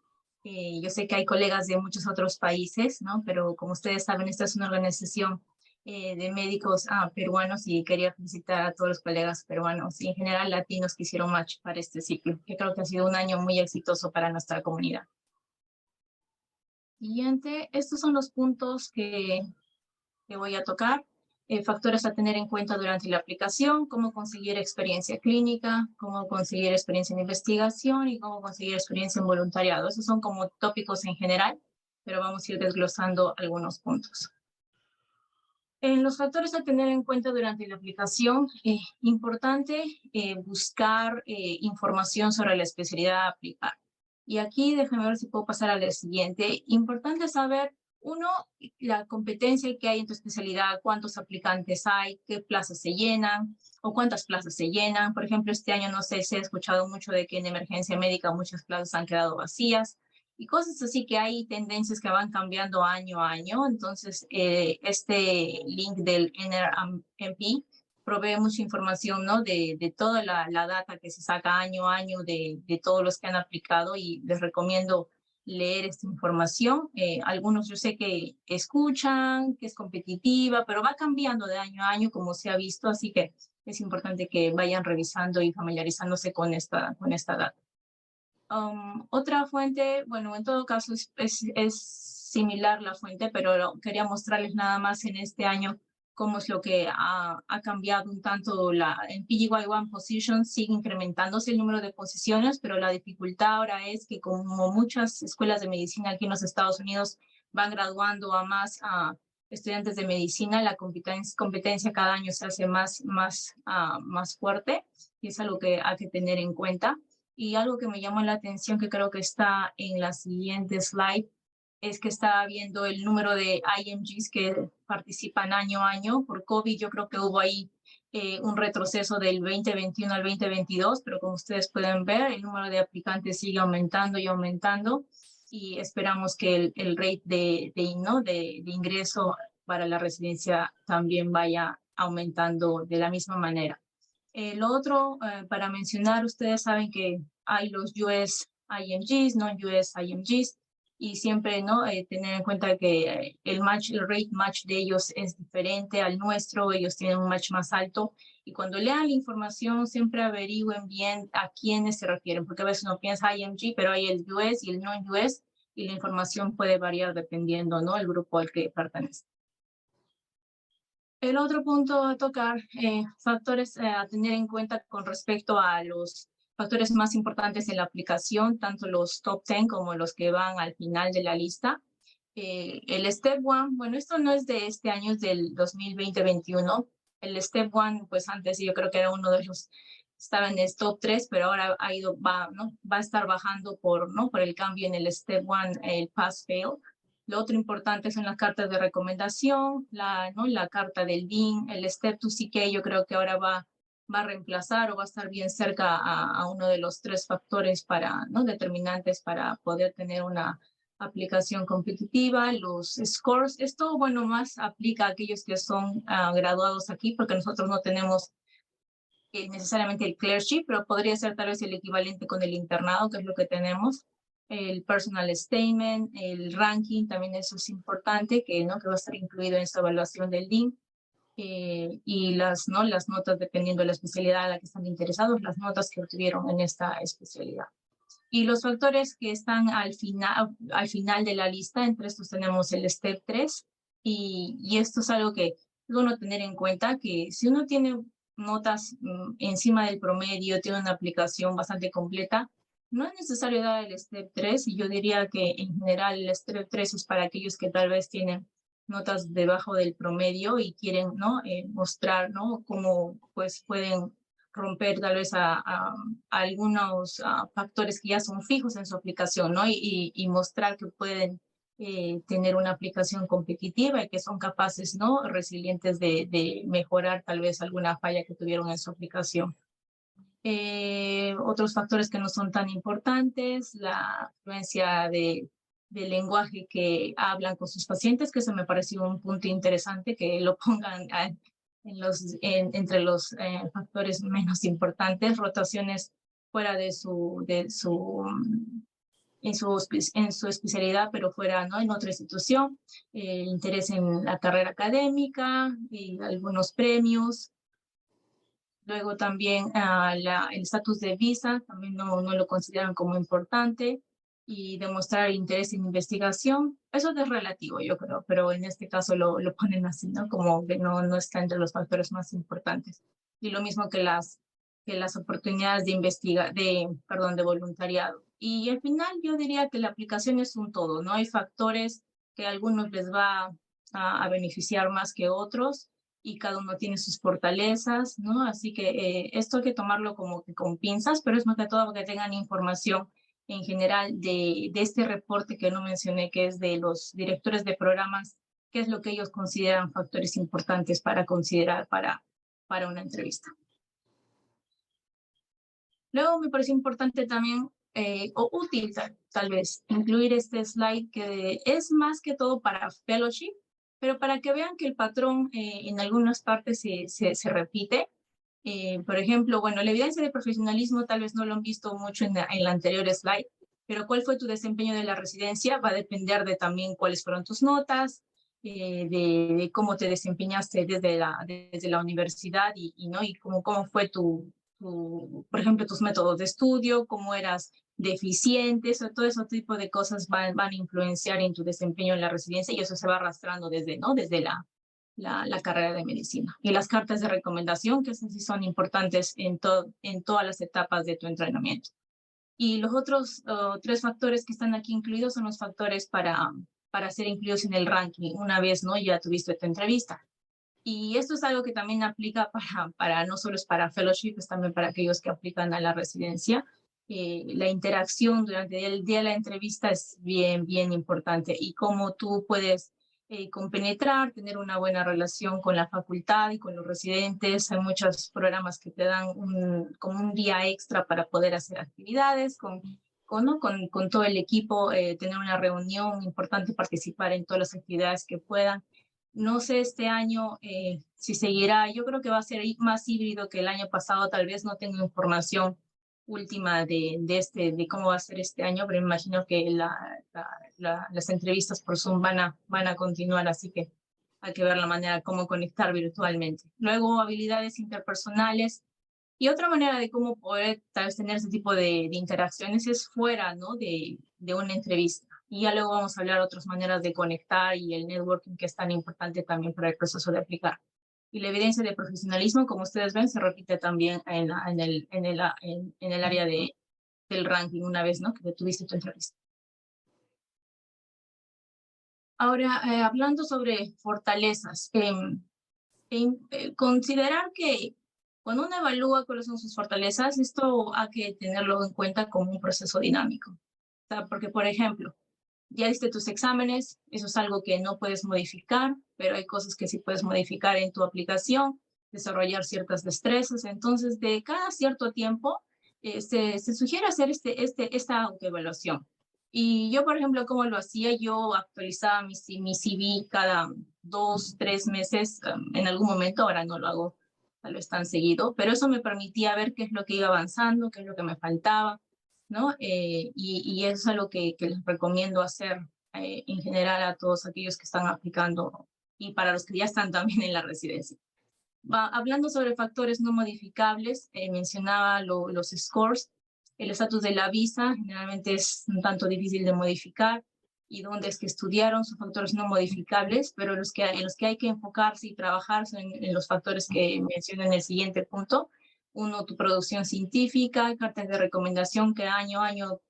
Yo sé que hay colegas de muchos otros países, ¿no? Pero como ustedes saben, esta es una organización de médicos peruanos, y quería felicitar a todos los colegas peruanos y en general latinos que hicieron match para este ciclo, que creo que ha sido un año muy exitoso para nuestra comunidad. Siguiente, estos son los puntos que voy a tocar. Factores a tener en cuenta durante la aplicación, cómo conseguir experiencia clínica, cómo conseguir experiencia en investigación y cómo conseguir experiencia en voluntariado. Esos son como tópicos en general, pero vamos a ir desglosando algunos puntos. En los factores a tener en cuenta durante la aplicación, importante buscar información sobre la especialidad a aplicar. Y aquí déjame ver si puedo pasar al siguiente. Importante saber, uno, la competencia que hay en tu especialidad, cuántos aplicantes hay, qué plazas se llenan o cuántas plazas se llenan. Por ejemplo, este año no sé si he escuchado mucho de que en emergencia médica muchas plazas han quedado vacías y cosas así, que hay tendencias que van cambiando año a año. Entonces, este link del NRMP provee mucha información, ¿no? de toda la data que se saca año a año de todos los que han aplicado, y les recomiendo leer esta información. Algunos yo sé que escuchan, que es competitiva, pero va cambiando de año a año, como se ha visto, así que es importante que vayan revisando y familiarizándose con esta data. Otra fuente, bueno, en todo caso es similar la fuente, pero quería mostrarles nada más en este año cómo es lo que ha cambiado un tanto. En PGY1 Position sigue incrementándose el número de posiciones, pero la dificultad ahora es que como muchas escuelas de medicina aquí en los Estados Unidos van graduando a más estudiantes de medicina, la competencia cada año se hace más fuerte, y es algo que hay que tener en cuenta. Y algo que me llamó la atención, que creo que está en la siguiente slide, es que está viendo el número de IMGs que participan año a año. Por COVID yo creo que hubo ahí un retroceso del 2021 al 2022, pero como ustedes pueden ver, el número de aplicantes sigue aumentando y aumentando, y esperamos que el rate de ingreso para la residencia también vaya aumentando de la misma manera. Lo otro, para mencionar, ustedes saben que hay los US IMGs, non-US IMGs, y siempre tener en cuenta que el rate match de ellos es diferente al nuestro, ellos tienen un match más alto, y cuando lean la información siempre averigüen bien a quiénes se refieren, porque a veces uno piensa IMG, pero hay el US y el non-US, y la información puede variar dependiendo, ¿no?, el grupo al que pertenece. El otro punto a tocar, factores a tener en cuenta con respecto a los factores más importantes en la aplicación, tanto los top 10 como los que van al final de la lista. El Step 1, bueno, esto no es de este año, es del 2020-21. El Step 1, pues antes yo creo que era uno de los, estaba en el top 3, pero ahora va a estar bajando por el cambio en el Step 1, el Pass-Fail. Lo otro importante son las cartas de recomendación, la carta del DIN, el Step 2 CK, yo creo que ahora va a reemplazar o va a estar bien cerca a uno de los 3 factores determinantes para poder tener una aplicación competitiva. Los scores, esto más aplica a aquellos que son graduados aquí, porque nosotros no tenemos necesariamente el clerkship, pero podría ser tal vez el equivalente con el internado, que es lo que tenemos. El personal statement, el ranking, también eso es importante, que va a estar incluido en esta evaluación del DIN. Y las notas, dependiendo de la especialidad a la que están interesados, las notas que obtuvieron en esta especialidad. Y los factores que están al final de la lista, entre estos tenemos el Step 3, y esto es algo que es bueno tener en cuenta, que si uno tiene notas encima del promedio, tiene una aplicación bastante completa, no es necesario dar el Step 3, y yo diría que en general el Step 3 es para aquellos que tal vez tienen notas debajo del promedio y quieren mostrar cómo pues pueden romper tal vez a algunos factores que ya son fijos en su aplicación, y mostrar que pueden tener una aplicación competitiva y que son capaces, resilientes de mejorar tal vez alguna falla que tuvieron en su aplicación. Otros factores que no son tan importantes, la fluencia del lenguaje que hablan con sus pacientes, que eso me pareció un punto interesante, que lo pongan entre los factores menos importantes. Rotaciones fuera en su especialidad, pero fuera en otra institución, interés en la carrera académica y algunos premios. Luego también el estatus de visa, también no lo consideran como importante, y demostrar interés en investigación. Eso es relativo, yo creo, pero en este caso lo ponen así, como que no está entre los factores más importantes. Y lo mismo que las oportunidades de voluntariado. Y al final yo diría que la aplicación es un todo, ¿no? Hay factores que a algunos les va a beneficiar más que otros, y cada uno tiene sus fortalezas, ¿no? Así que esto hay que tomarlo como que con pinzas, pero es más que todo que tengan información en general de este reporte que no mencioné, que es de los directores de programas, qué es lo que ellos consideran factores importantes para considerar para una entrevista. Luego me parece importante también, o útil tal vez, incluir este slide que es más que todo para fellowship, pero para que vean que el patrón en algunas partes se repite. Por ejemplo, la evidencia de profesionalismo tal vez no lo han visto mucho en la anterior slide, pero cuál fue tu desempeño de la residencia va a depender de también cuáles fueron tus notas, de cómo te desempeñaste desde la universidad y cómo fue por ejemplo, tus métodos de estudio, cómo eras deficiente, todo ese tipo de cosas van a influenciar en tu desempeño en la residencia, y eso se va arrastrando desde la carrera de medicina. Y las cartas de recomendación, que sí son importantes en todas las etapas de tu entrenamiento. Y los otros 3 factores que están aquí incluidos son los factores para ser incluidos en el ranking una vez ya tuviste tu entrevista. Y esto es algo que también aplica no solo es para fellowship, es también para aquellos que aplican a la residencia. La interacción durante el día de la entrevista es bien, bien importante, y cómo tú puedes compenetrar, tener una buena relación con la facultad y con los residentes. Hay muchos programas que te dan como un día extra para poder hacer actividades con todo el equipo, tener una reunión, importante participar en todas las actividades que puedan. No sé este año si seguirá, yo creo que va a ser más híbrido que el año pasado, tal vez no tengo información última de cómo va a ser este año, pero me imagino que las entrevistas por Zoom van a continuar, así que hay que ver la manera cómo conectar virtualmente. Luego, habilidades interpersonales. Y otra manera de cómo poder tal vez tener ese tipo de interacciones es fuera, ¿no? de una entrevista. Y ya luego vamos a hablar de otras maneras de conectar y el networking que es tan importante también para el proceso de aplicar. Y la evidencia de profesionalismo, como ustedes ven, se repite también en el área del ranking una vez, ¿no? Que tuviste tu entrevista. Ahora, hablando sobre fortalezas, considerar que cuando uno evalúa cuáles son sus fortalezas, esto hay que tenerlo en cuenta como un proceso dinámico. O sea, porque, por ejemplo, ya diste tus exámenes, eso es algo que no puedes modificar, pero hay cosas que sí puedes modificar en tu aplicación, desarrollar ciertas destrezas. Entonces, de cada cierto tiempo, se sugiere hacer esta autoevaluación. Y yo, por ejemplo, ¿cómo lo hacía? Yo actualizaba mi CV cada 2, 3 meses, en algún momento, ahora no lo hago tal vez tan seguido, pero eso me permitía ver qué es lo que iba avanzando, qué es lo que me faltaba, ¿no? Y eso es algo que les recomiendo hacer en general a todos aquellos que están aplicando y para los que ya están también en la residencia. Hablando sobre factores no modificables, mencionaba los scores. El estatus de la visa generalmente es un tanto difícil de modificar y dónde es que estudiaron son factores no modificables, pero en los que hay que enfocarse y trabajar son en los factores que mencioné en el siguiente punto. Uno, tu producción científica, cartas de recomendación que año a año,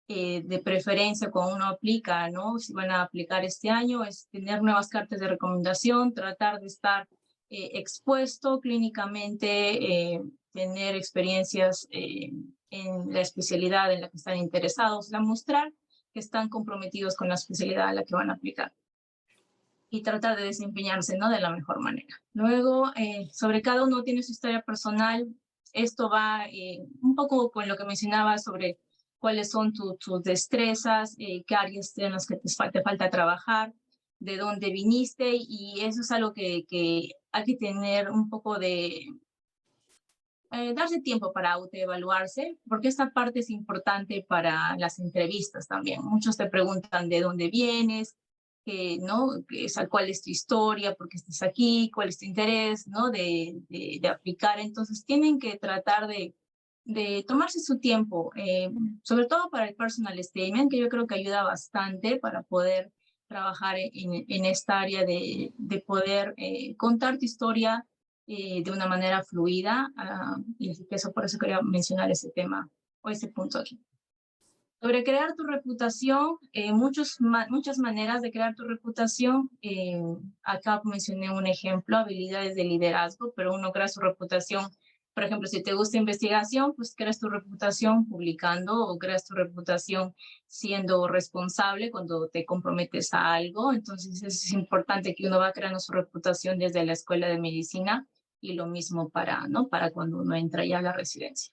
de preferencia cuando uno aplica, ¿no? Si van a aplicar este año, es tener nuevas cartas de recomendación, tratar de estar expuesto clínicamente, tener experiencias en la especialidad en la que están interesados, mostrar que están comprometidos con la especialidad a la que van a aplicar y tratar de desempeñarse, ¿no? De la mejor manera. Luego, sobre cada uno tiene su historia personal. Esto va un poco con lo que mencionaba sobre cuáles son tus destrezas, qué áreas en las que te falta trabajar, de dónde viniste, y eso es algo que hay que tener un poco de darse tiempo para autoevaluarse, porque esta parte es importante para las entrevistas también. Muchos te preguntan de dónde vienes, ¿no? ¿Cuál es tu historia? ¿Por qué estás aquí? ¿Cuál es tu interés? ¿No? De aplicar. Entonces tienen que tratar de tomarse su tiempo, sobre todo para el personal statement, que yo creo que ayuda bastante para poder trabajar en esta área de poder contar tu historia de una manera fluida, y eso por eso quería mencionar ese tema o ese punto aquí. Sobre crear tu reputación, muchas maneras de crear tu reputación. Acá mencioné un ejemplo, habilidades de liderazgo, pero uno crea su reputación. Por ejemplo, si te gusta investigación, pues creas tu reputación publicando o creas tu reputación siendo responsable cuando te comprometes a algo. Entonces es importante que uno va creando su reputación desde la escuela de medicina y lo mismo para cuando uno entra ya a la residencia.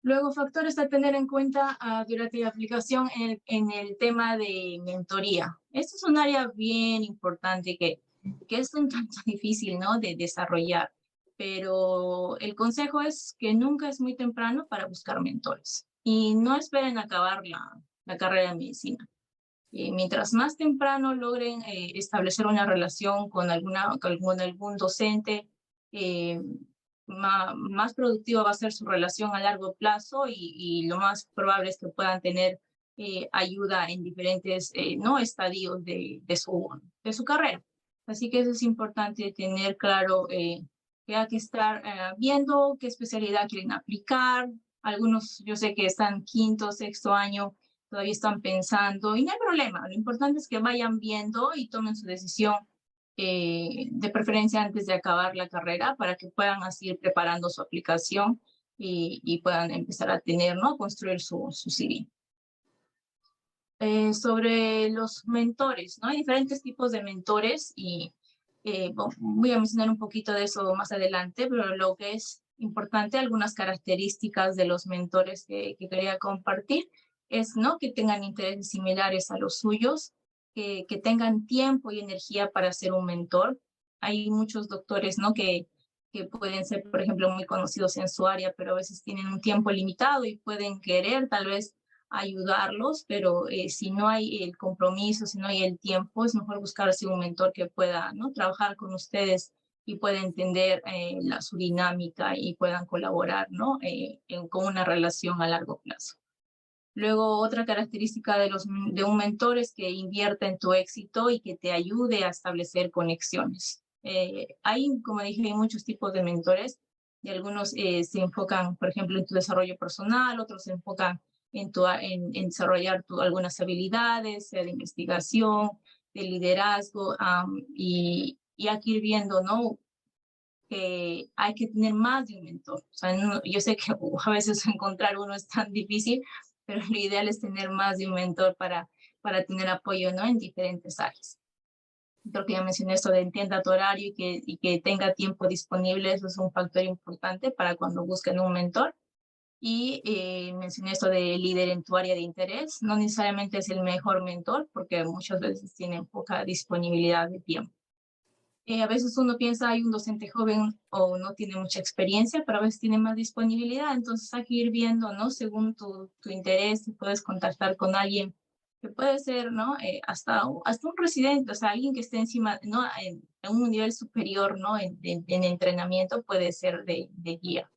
Luego, factores a tener en cuenta durante la aplicación en el tema de mentoría. Esto es un área bien importante que es un tanto difícil, ¿no? De desarrollar, pero el consejo es que nunca es muy temprano para buscar mentores y no esperen acabar la carrera de medicina. Mientras más temprano logren establecer una relación con algún docente, más productiva va a ser su relación a largo plazo y lo más probable es que puedan tener ayuda en diferentes estadios de su carrera. Así que eso es importante tener claro que hay que estar viendo qué especialidad quieren aplicar. Algunos yo sé que están quinto, sexto año, todavía están pensando y no hay problema. Lo importante es que vayan viendo y tomen su decisión de preferencia antes de acabar la carrera para que puedan así ir preparando su aplicación y puedan empezar a tener, ¿no? Construir su CV. Sobre los mentores, ¿no? Hay diferentes tipos de mentores y voy a mencionar un poquito de eso más adelante, pero lo que es importante, algunas características de los mentores que quería compartir es, ¿no? Que tengan intereses similares a los suyos, que tengan tiempo y energía para ser un mentor. Hay muchos doctores, ¿no? Que pueden ser, por ejemplo, muy conocidos en su área, pero a veces tienen un tiempo limitado y pueden querer tal vez ayudarlos, pero si no hay el compromiso, si no hay el tiempo, es mejor buscarse un mentor que pueda, ¿no? Trabajar con ustedes y pueda entender su dinámica y puedan colaborar, ¿no? Con una relación a largo plazo. Luego, otra característica de un mentor es que invierta en tu éxito y que te ayude a establecer conexiones. Hay, como dije, hay muchos tipos de mentores y algunos se enfocan, por ejemplo, en tu desarrollo personal, otros se enfocan en desarrollar algunas habilidades, sea de investigación, de liderazgo, y hay que ir viendo, ¿no? Que hay que tener más de un mentor. O sea, yo sé que a veces encontrar uno es tan difícil, pero lo ideal es tener más de un mentor para tener apoyo, ¿no? En diferentes áreas. Creo que ya mencioné esto de entienda tu horario y que tenga tiempo disponible, eso es un factor importante para cuando busquen un mentor. Y mencioné esto de líder en tu área de interés, no necesariamente es el mejor mentor porque muchas veces tienen poca disponibilidad de tiempo. A veces uno piensa, hay un docente joven o no tiene mucha experiencia, pero a veces tiene más disponibilidad, entonces hay que ir viendo, ¿no? Según tu interés, si puedes contactar con alguien que puede ser, ¿no? Hasta un residente, o sea, alguien que esté encima, ¿no? En un nivel superior, ¿no? En entrenamiento puede ser de guía.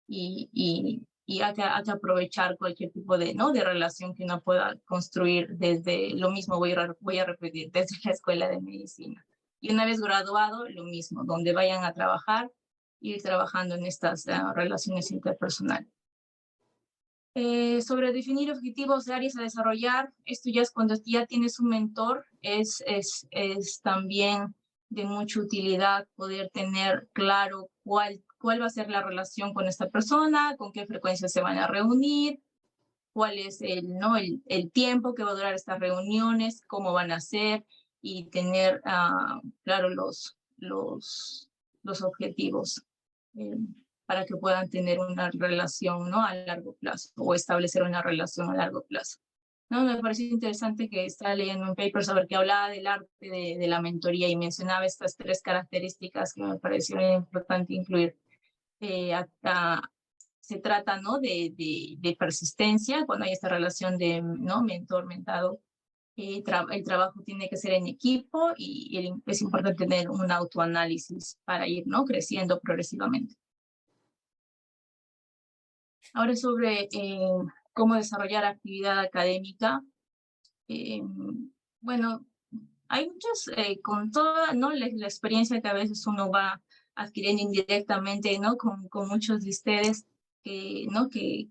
Y hay que aprovechar cualquier tipo de, ¿no? De relación que uno pueda construir desde, lo mismo voy a repetir, desde la escuela de medicina. Y una vez graduado, lo mismo, donde vayan a trabajar, ir trabajando en estas relaciones interpersonales. Sobre definir objetivos de áreas a desarrollar, esto ya es cuando ya tienes un mentor, es también de mucha utilidad poder tener claro cuál va a ser la relación con esta persona, con qué frecuencia se van a reunir, cuál es el tiempo que va a durar estas reuniones, cómo van a ser y tener claro los objetivos para que puedan tener una relación, ¿no? A largo plazo o establecer una relación a largo plazo. ¿No? Me pareció interesante que estaba leyendo un paper sobre que hablaba del arte de la mentoría y mencionaba estas 3 características que me parecieron importante incluir. Se trata, ¿no? de persistencia, cuando hay esta relación de, ¿no? mentor-mentado. El trabajo tiene que ser en equipo y es importante tener un autoanálisis para ir, ¿no? Creciendo progresivamente. Ahora sobre cómo desarrollar actividad académica. Bueno, hay muchas, con toda, ¿no? la experiencia que a veces uno va adquiriendo indirectamente, ¿no? Con muchos de ustedes, ¿no? que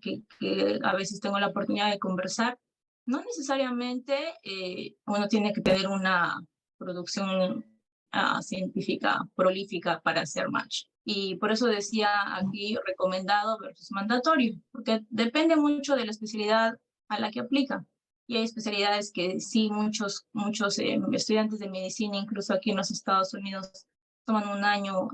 a veces tengo la oportunidad de conversar. No necesariamente uno tiene que tener una producción científica prolífica para hacer match. Y por eso decía aquí recomendado versus mandatorio, porque depende mucho de la especialidad a la que aplica. Y hay especialidades que sí, muchos estudiantes de medicina, incluso aquí en los Estados Unidos, toman un año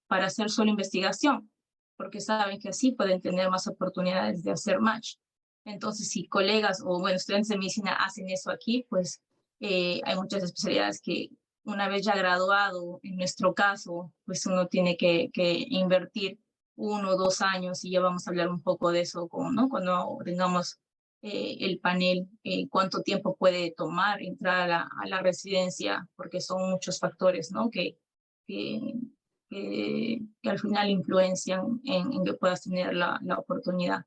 para hacer solo investigación, porque saben que así pueden tener más oportunidades de hacer match. Entonces, si colegas o bueno, estudiantes de medicina hacen eso aquí, pues hay muchas especialidades que una vez ya graduado, en nuestro caso, pues uno tiene que invertir 1 o 2 años y ya vamos a hablar un poco de eso ¿no? Cuando tengamos el panel, cuánto tiempo puede tomar entrar a la residencia, porque son muchos factores, ¿no? que al final influencian en que puedas tener la oportunidad.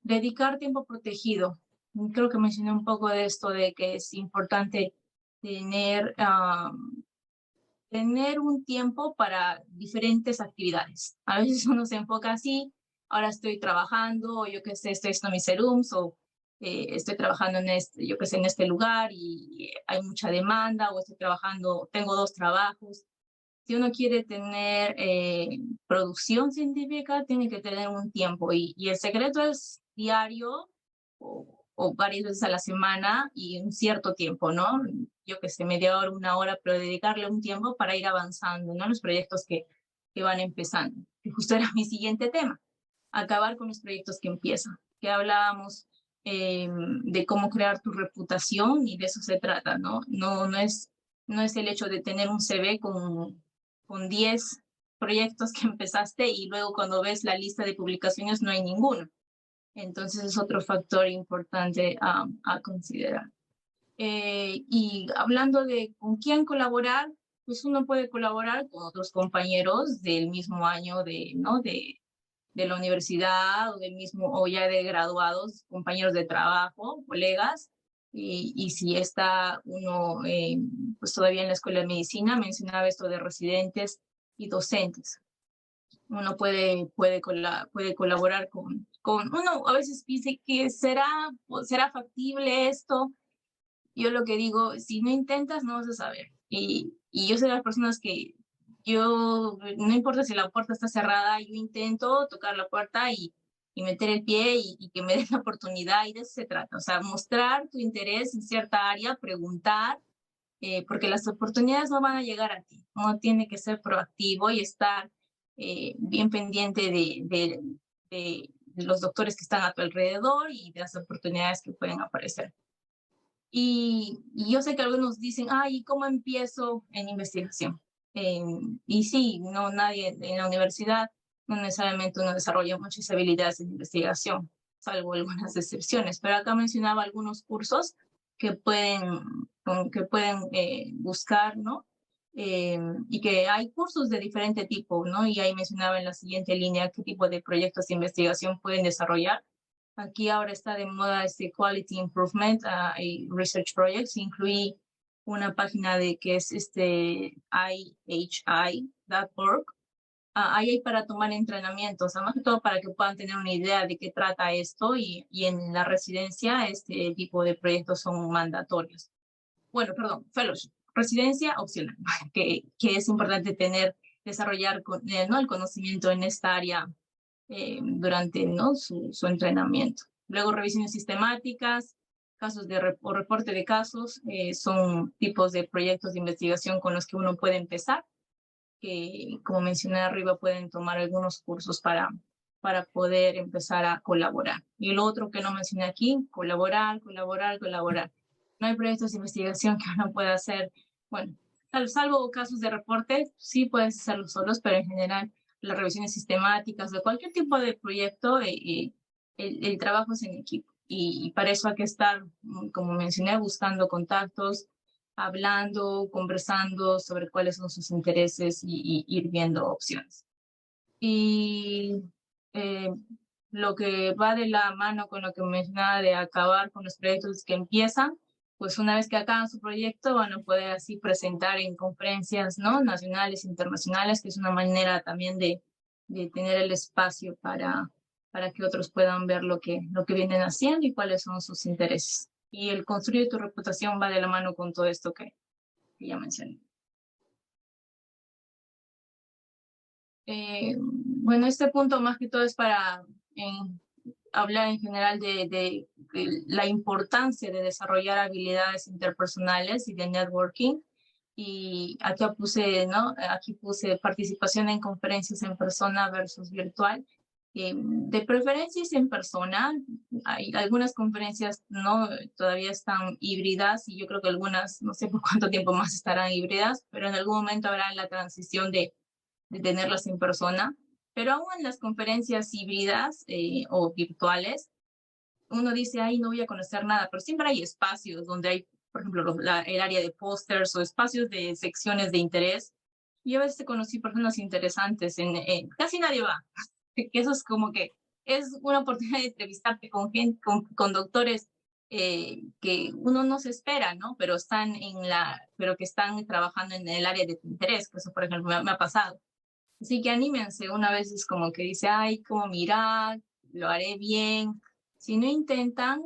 Dedicar tiempo protegido. Creo que mencioné un poco de esto, de que es importante tener un tiempo para diferentes actividades. A veces uno se enfoca así, ahora estoy trabajando, o yo qué sé, estoy haciendo mis serums, o estoy trabajando en yo qué sé, en este lugar y hay mucha demanda, o estoy trabajando, tengo 2 trabajos. Si uno quiere tener producción científica, tiene que tener un tiempo y el secreto es diario, o o varias veces a la semana y un cierto tiempo, ¿no? Yo que sé, media hora, una hora, pero dedicarle un tiempo para ir avanzando, ¿no? Los proyectos que van empezando. Que justo era mi siguiente tema, acabar con los proyectos que empiezan. Que hablábamos de cómo crear tu reputación y de eso se trata, ¿no? No es el hecho de tener un CV con 10 proyectos que empezaste y luego cuando ves la lista de publicaciones no hay ninguno. Entonces es otro factor importante a considerar. Y hablando de con quién colaborar, pues uno puede colaborar con otros compañeros del mismo año ¿no? de la universidad o del mismo, o ya de graduados, compañeros de trabajo, colegas. Y si está uno pues todavía en la escuela de medicina, mencionaba esto de residentes y docentes. Uno puede colaborar con uno a veces dice que será factible esto. Yo lo que digo, si no intentas no vas a saber. Y yo soy de las personas que no importa si la puerta está cerrada, yo intento tocar la puerta y meter el pie y que me den la oportunidad, y de eso se trata. O sea, mostrar tu interés en cierta área, preguntar, porque las oportunidades no van a llegar a ti. Uno tiene que ser proactivo y estar bien pendiente de los doctores que están a tu alrededor y de las oportunidades que pueden aparecer. Y yo sé que algunos dicen, ay, ¿cómo empiezo en investigación? Y sí, no, nadie en la universidad, no necesariamente uno desarrolla muchas habilidades en investigación, salvo algunas excepciones, pero acá mencionaba algunos cursos que pueden buscar, ¿no? Y que hay cursos de diferente tipo, ¿no? Y ahí mencionaba en la siguiente línea qué tipo de proyectos de investigación pueden desarrollar. Aquí ahora está de moda este Quality Improvement y Research Projects. Incluí una página que es IHI.org. Ahí hay para tomar entrenamientos, más que todo para que puedan tener una idea de qué trata esto, y en la residencia este tipo de proyectos son mandatorios. Bueno, perdón, fellowship, residencia opcional, que es importante desarrollar ¿no? el conocimiento en esta área durante ¿no? su entrenamiento. Luego revisiones sistemáticas, casos o reporte de casos, son tipos de proyectos de investigación con los que uno puede empezar, que como mencioné arriba pueden tomar algunos cursos para poder empezar a colaborar. Y lo otro que no mencioné aquí, colaborar. No hay proyectos de investigación que uno pueda hacer, bueno, salvo casos de reporte, sí puedes hacerlo solos, pero en general las revisiones sistemáticas de cualquier tipo de proyecto, el trabajo es en equipo. Y para eso hay que estar, como mencioné, buscando contactos, hablando, conversando sobre cuáles son sus intereses y ir viendo opciones. Y lo que va de la mano con lo que mencionaba de acabar con los proyectos que empiezan, pues una vez que acaban su proyecto van a poder así presentar en conferencias, ¿no? Nacionales, internacionales, que es una manera también de tener el espacio para que otros puedan ver lo que vienen haciendo y cuáles son sus intereses. Y el construir tu reputación va de la mano con todo esto que ya mencioné. Bueno, este punto más que todo es para hablar en general de la importancia de desarrollar habilidades interpersonales y de networking. Y aquí puse, ¿no? Aquí puse participación en conferencias en persona versus virtual. De preferencias en persona. Hay algunas conferencias no todavía están híbridas, y yo creo que algunas, no sé por cuánto tiempo más estarán híbridas, pero en algún momento habrá la transición de tenerlas en persona. Pero aún en las conferencias híbridas o virtuales, uno dice, ay, no voy a conocer nada, pero siempre hay espacios donde hay, por ejemplo, el área de pósters o espacios de secciones de interés. Y a veces conocí personas interesantes, casi nadie va, que eso es como que es una oportunidad de entrevistarte con gente, con doctores que uno no se espera, ¿no? Pero que están trabajando en el área de tu interés, que eso, por ejemplo, me ha pasado. Así que anímense, una vez es como que dice, ay, ¿cómo mirar? Lo haré bien. Si no intentan,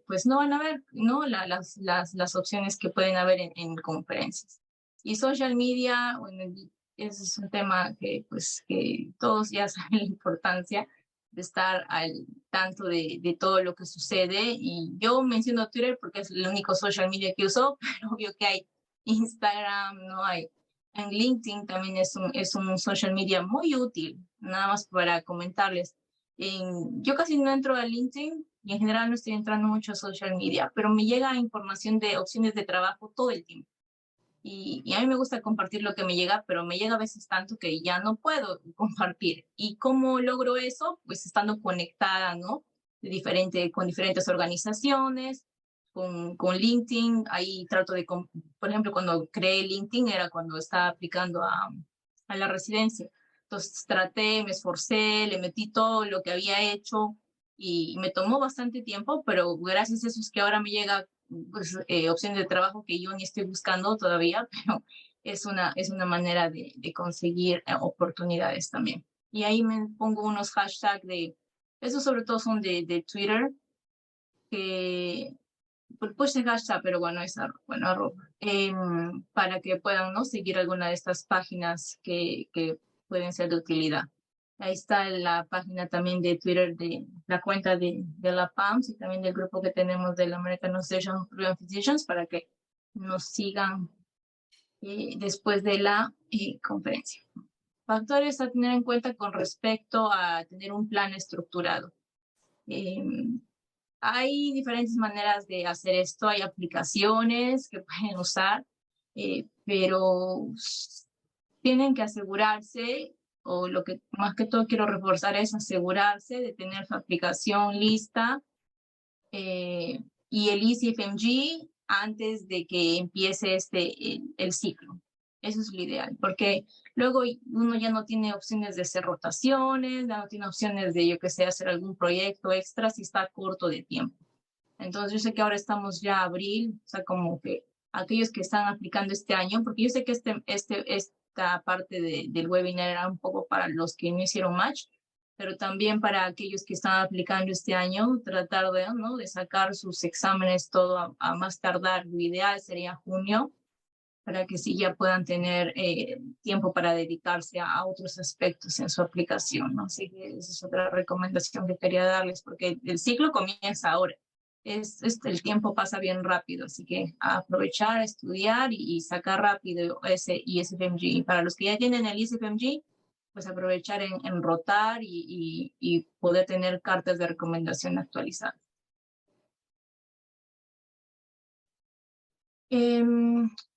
pues no van a ver, ¿no? las opciones que pueden haber en conferencias. Y social media, bueno, ese es un tema que, pues, que todos ya saben la importancia. estar al tanto de todo lo que sucede. Y yo menciono Twitter porque es el único social media que uso, pero obvio que hay Instagram, no hay. En LinkedIn también es un social media muy útil, nada más para comentarles. Yo casi no entro a LinkedIn y en general no estoy entrando mucho a social media, pero me llega información de opciones de trabajo todo el tiempo. Y a mí me gusta compartir lo que me llega, pero me llega a veces tanto que ya no puedo compartir. ¿Y cómo logro eso? Pues estando conectada, ¿no? Con diferentes organizaciones, con LinkedIn. Ahí trato de, por ejemplo, cuando creé LinkedIn era cuando estaba aplicando a la residencia. Entonces traté, me esforcé, le metí todo lo que había hecho y me tomó bastante tiempo, pero gracias a eso es que ahora me llega pues, opciones de trabajo que yo ni estoy buscando todavía, pero es una manera de conseguir oportunidades también. Y ahí me pongo unos hashtags esos sobre todo son de Twitter, que pues el hashtag, pero bueno, es arroba, para que puedan, ¿no? seguir alguna de estas páginas que pueden ser de utilidad. Ahí está la página también de Twitter de la cuenta de la PAMS y también del grupo que tenemos de la American Association of Peruvian Physicians para que nos sigan después de la conferencia. Factores a tener en cuenta con respecto a tener un plan estructurado. Hay diferentes maneras de hacer esto, hay aplicaciones que pueden usar, pero tienen que asegurarse, o lo que más que todo quiero reforzar es asegurarse de tener su aplicación lista y el EasyFMG antes de que empiece el ciclo. Eso es lo ideal, porque luego uno ya no tiene opciones de hacer rotaciones, ya no tiene opciones de, yo que sé, hacer algún proyecto extra si está corto de tiempo. Entonces yo sé que ahora estamos ya abril, o sea, como que aquellos que están aplicando este año, porque yo sé que esta parte del webinar era un poco para los que no hicieron match, pero también para aquellos que están aplicando este año, tratar de sacar sus exámenes todo a más tardar, lo ideal sería junio, para que sí ya puedan tener tiempo para dedicarse a otros aspectos en su aplicación, ¿no? Así que esa es otra recomendación que quería darles, porque el ciclo comienza ahora. El tiempo pasa bien rápido, así que a aprovechar, estudiar y sacar rápido ese EasyFMG. Para los que ya tienen el EasyFMG, pues aprovechar en rotar y poder tener cartas de recomendación actualizadas.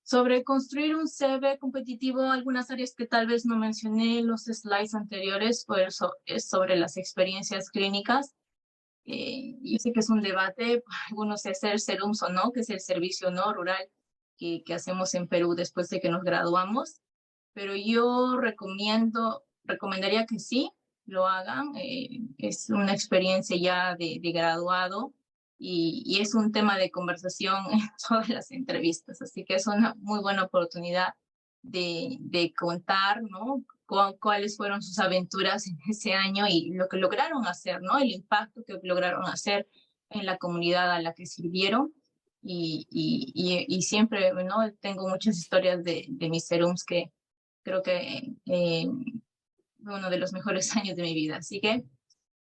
Sobre construir un CV competitivo, algunas áreas que tal vez no mencioné en los slides anteriores, pues es sobre las experiencias clínicas. Yo sé que es un debate, algunos si hacer SERUMS o no, que es el servicio no rural que hacemos en Perú después de que nos graduamos, pero yo recomendaría que sí lo hagan. Es una experiencia ya de graduado y es un tema de conversación en todas las entrevistas, así que es una muy buena oportunidad de contar, ¿no? Cuáles fueron sus aventuras en ese año y lo que lograron hacer, ¿no? El impacto que lograron hacer en la comunidad a la que sirvieron. Y siempre, ¿no? Tengo muchas historias de mis serums que creo que uno de los mejores años de mi vida. Así que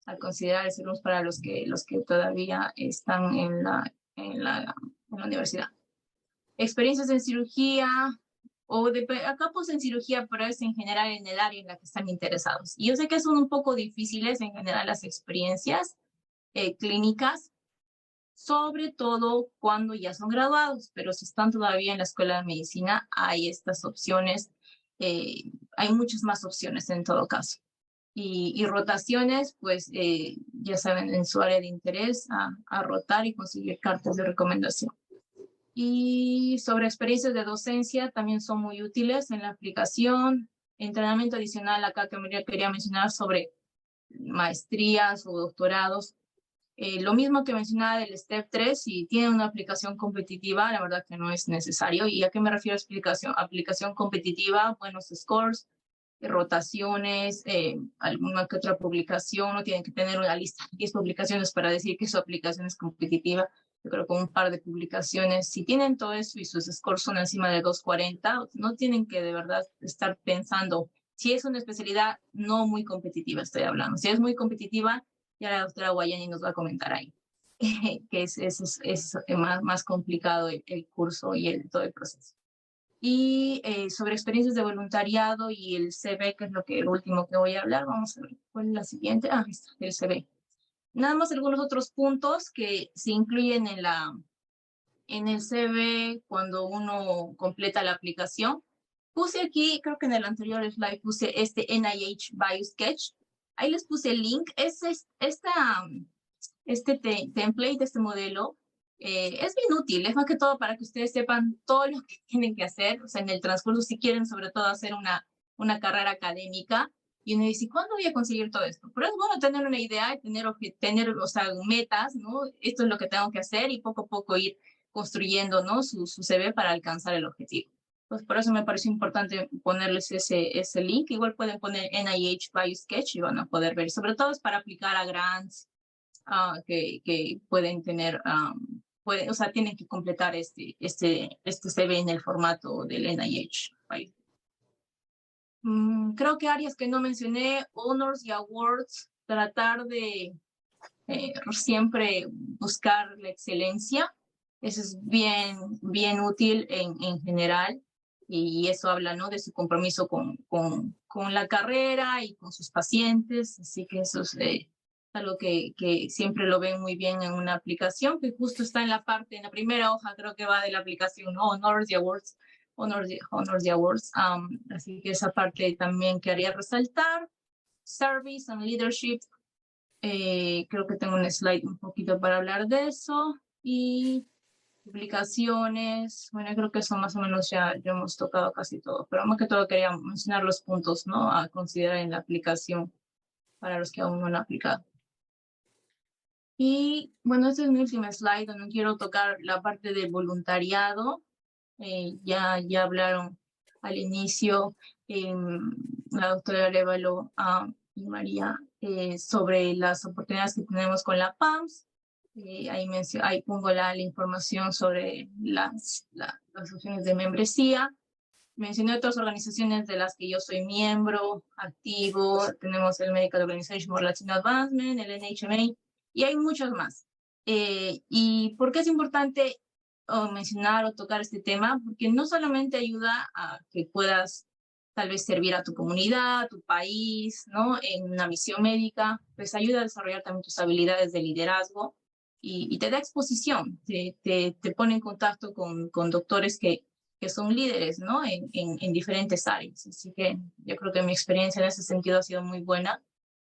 a considerar el serums para los que todavía están en la universidad. Experiencias en cirugía, acá puse en cirugía, pero es en general en el área en la que están interesados. Y yo sé que son un poco difíciles en general las experiencias clínicas, sobre todo cuando ya son graduados, pero si están todavía en la escuela de medicina, hay estas opciones, hay muchas más opciones en todo caso. Y rotaciones, pues ya saben, en su área de interés, a rotar y conseguir cartas de recomendación. Y sobre experiencias de docencia también son muy útiles en la aplicación. Entrenamiento adicional acá que quería mencionar sobre maestrías o doctorados. Lo mismo que mencionaba del Step 3, si tiene una aplicación competitiva, la verdad que no es necesario. ¿Y a qué me refiero a aplicación competitiva? Buenos scores, rotaciones, alguna que otra publicación. No tienen que tener una lista de 10 publicaciones para decir que su aplicación es competitiva. Yo creo que con un par de publicaciones, si tienen todo eso y sus scores son encima de 240, no tienen que de verdad estar pensando Si es una especialidad no muy competitiva, estoy hablando. Si es muy competitiva, ya la doctora Guayani nos va a comentar ahí, que es más complicado el curso y todo el proceso. Y sobre experiencias de voluntariado y el CV, que es el último que voy a hablar, vamos a ver cuál es la siguiente. Ah, está, el CV. Nada más algunos otros puntos que se incluyen en el CV cuando uno completa la aplicación. Puse aquí, creo que en el anterior slide puse este NIH BioSketch. Ahí les puse el link. Template, este modelo, es bien útil. Es más que todo para que ustedes sepan todo lo que tienen que hacer. O sea, en el transcurso, si quieren sobre todo hacer una carrera académica. Y uno dice, ¿cuándo voy a conseguir todo esto? Pero es bueno tener una idea y tener o sea, metas, ¿no? Esto es lo que tengo que hacer y poco a poco ir construyendo, ¿no? Su CV para alcanzar el objetivo. Pues por eso me pareció importante ponerles ese link. Igual pueden poner NIH BioSketch y van a poder ver. Sobre todo es para aplicar a grants que pueden tener, o sea, tienen que completar este CV en el formato del NIH. Creo que áreas que no mencioné, honors y awards, tratar de siempre buscar la excelencia. Eso es bien útil en general y eso habla, ¿no? De su compromiso con la carrera y con sus pacientes, así que eso es algo que siempre lo ven muy bien en una aplicación, que justo está en la primera hoja, creo que va de la aplicación, ¿no? Honors y Awards, honors y Awards, así que esa parte también quería resaltar. Service and Leadership, creo que tengo un slide un poquito para hablar de eso. Y publicaciones, bueno, creo que eso más o menos ya hemos tocado casi todo, pero más que todo quería mencionar los puntos, ¿no? A considerar en la aplicación para los que aún no han aplicado. Y bueno, este es mi último slide donde quiero tocar la parte del voluntariado. Ya hablaron al inicio la doctora Arévalo y María sobre las oportunidades que tenemos con la PAMS. Ahí pongo la información sobre las opciones de membresía. Mencioné otras organizaciones de las que yo soy miembro, activo. Tenemos el Medical Organization for Latino Advancement, el NHMA, y hay muchas más. ¿Y por qué es importante mencionar o tocar este tema? Porque no solamente ayuda a que puedas tal vez servir a tu comunidad, a tu país, ¿no? En una misión médica, pues ayuda a desarrollar también tus habilidades de liderazgo y te da exposición, te pone en contacto con doctores que son líderes, ¿no? En diferentes áreas. Así que yo creo que mi experiencia en ese sentido ha sido muy buena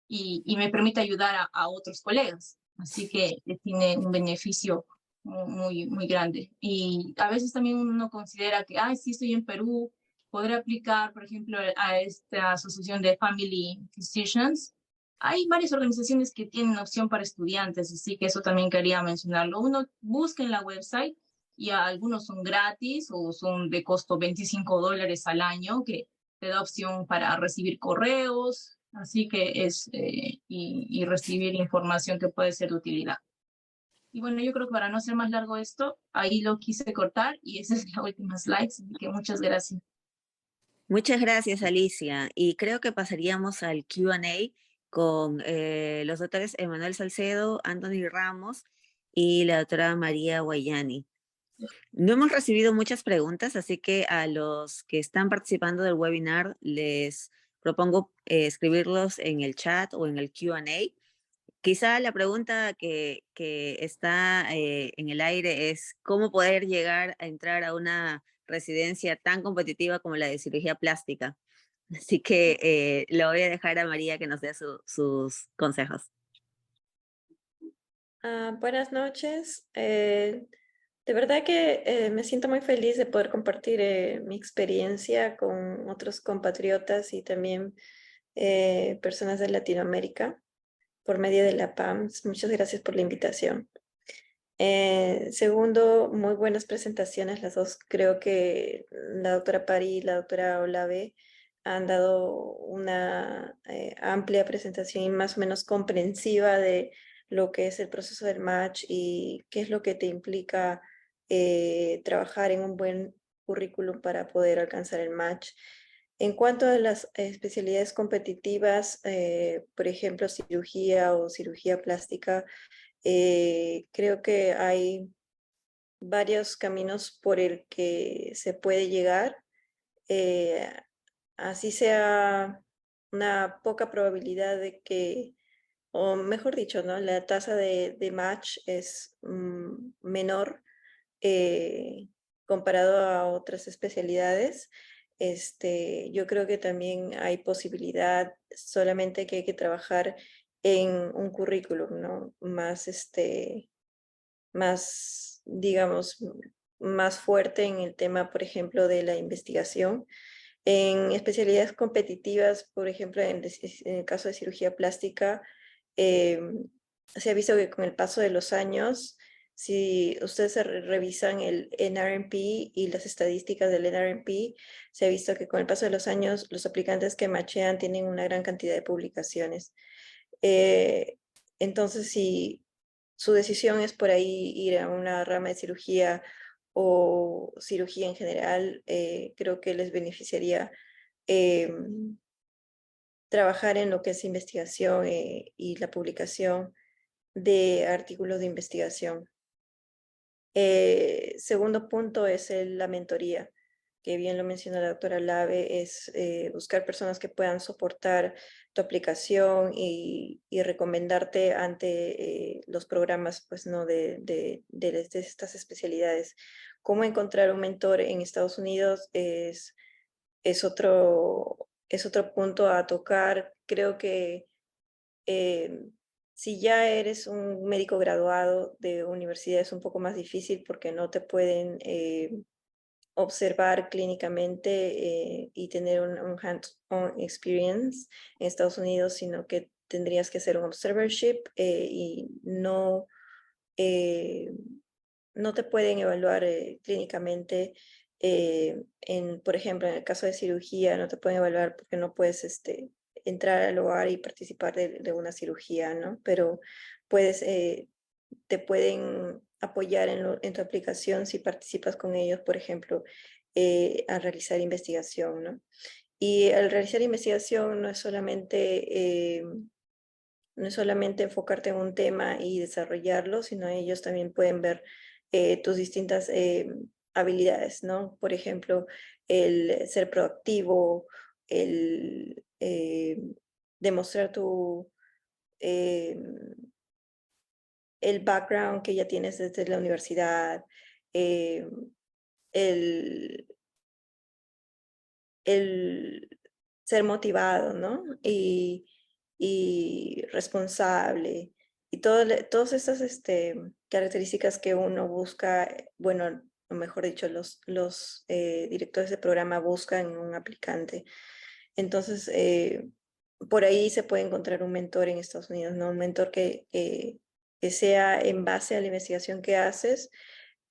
y me permite ayudar a otros colegas. Así que tiene un beneficio muy grande. Y a veces también uno considera que, sí, estoy en Perú, podré aplicar, por ejemplo, a esta asociación de Family Physicians. Hay varias organizaciones que tienen opción para estudiantes, así que eso también quería mencionarlo. Uno busca en la website y algunos son gratis o son de costo $25 al año, que te da opción para recibir correos, así que y recibir información que puede ser de utilidad. Y bueno, yo creo que para no hacer más largo esto, ahí lo quise cortar y esa es la última slide, así que muchas gracias. Muchas gracias, Alicia. Y creo que pasaríamos al Q&A con los doctores Emanuel Salcedo, Anthony Ramos y la doctora María Guayani. No hemos recibido muchas preguntas, así que a los que están participando del webinar les propongo escribirlos en el chat o en el Q&A. Quizá la pregunta que está en el aire es cómo poder llegar a entrar a una residencia tan competitiva como la de cirugía plástica. Así que le voy a dejar a María que nos dé sus consejos. Buenas noches. De verdad que me siento muy feliz de poder compartir mi experiencia con otros compatriotas y también personas de Latinoamérica por medio de la PAMS. Muchas gracias por la invitación. Segundo, muy buenas presentaciones las dos. Creo que la doctora Pari y la doctora Olave han dado una amplia presentación y más o menos comprensiva de lo que es el proceso del match y qué es lo que te implica trabajar en un buen currículum para poder alcanzar el match. En cuanto a las especialidades competitivas, por ejemplo, cirugía o cirugía plástica, creo que hay varios caminos por el que se puede llegar. Así sea una poca probabilidad de que, o mejor dicho, ¿no? La tasa de match es menor comparado a otras especialidades. Yo creo que también hay posibilidad, solamente que hay que trabajar en un currículum, ¿no? Más, digamos, más fuerte en el tema, por ejemplo, de la investigación. En especialidades competitivas, por ejemplo, en el caso de cirugía plástica, se ha visto que con el paso de los años, si ustedes revisan el NRMP y las estadísticas del NRMP, se ha visto que con el paso de los años los aplicantes que machean tienen una gran cantidad de publicaciones. Entonces, si su decisión es por ahí ir a una rama de cirugía o cirugía en general, creo que les beneficiaría trabajar en lo que es investigación y la publicación de artículos de investigación. Segundo punto es la mentoría, que bien lo menciona la doctora Lave, es buscar personas que puedan soportar tu aplicación y recomendarte ante los programas pues, ¿no? de estas especialidades. Cómo encontrar un mentor en Estados Unidos es otro punto a tocar. Creo que si ya eres un médico graduado de universidad es un poco más difícil porque no te pueden observar clínicamente y tener un hands-on experience en Estados Unidos, sino que tendrías que hacer un observership y no te pueden evaluar clínicamente. Por ejemplo, en el caso de cirugía, no te pueden evaluar porque no puedes entrar al hogar y participar de una cirugía, ¿no? Pero te pueden apoyar en tu aplicación si participas con ellos, por ejemplo, a realizar investigación, ¿no? Y al realizar investigación no es solamente enfocarte en un tema y desarrollarlo, sino ellos también pueden ver tus distintas habilidades, ¿no? Por ejemplo, el ser proactivo, el demostrar eh, el background que ya tienes desde la universidad, eh, el, el ser motivado, ¿no? Y responsable. Y todas estas características que uno busca, bueno, o mejor dicho, los directores de programa buscan en un aplicante. Entonces, por ahí se puede encontrar un mentor en Estados Unidos, ¿no? Un mentor que sea en base a la investigación que haces,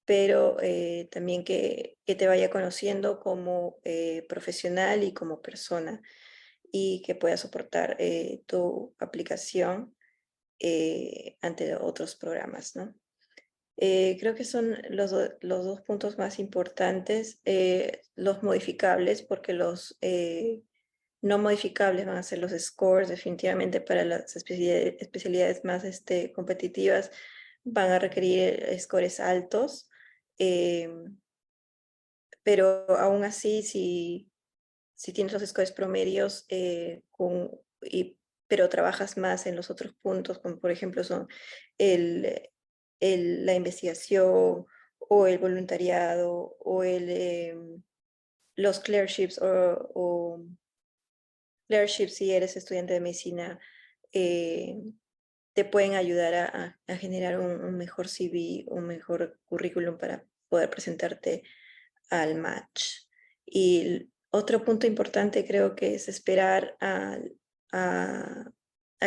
pero también que te vaya conociendo como profesional y como persona y que pueda soportar tu aplicación ante otros programas, ¿no? Creo que son los dos puntos más importantes, los modificables, porque los no modificables van a ser los scores, definitivamente para las especialidades más competitivas van a requerir scores altos, pero aún así, si tienes los scores promedios, pero trabajas más en los otros puntos, como por ejemplo son el, la investigación o el voluntariado o los clerkships o clerkships si eres estudiante de medicina, te pueden ayudar a generar un mejor CV, un mejor currículum para poder presentarte al match. Y otro punto importante creo que es esperar a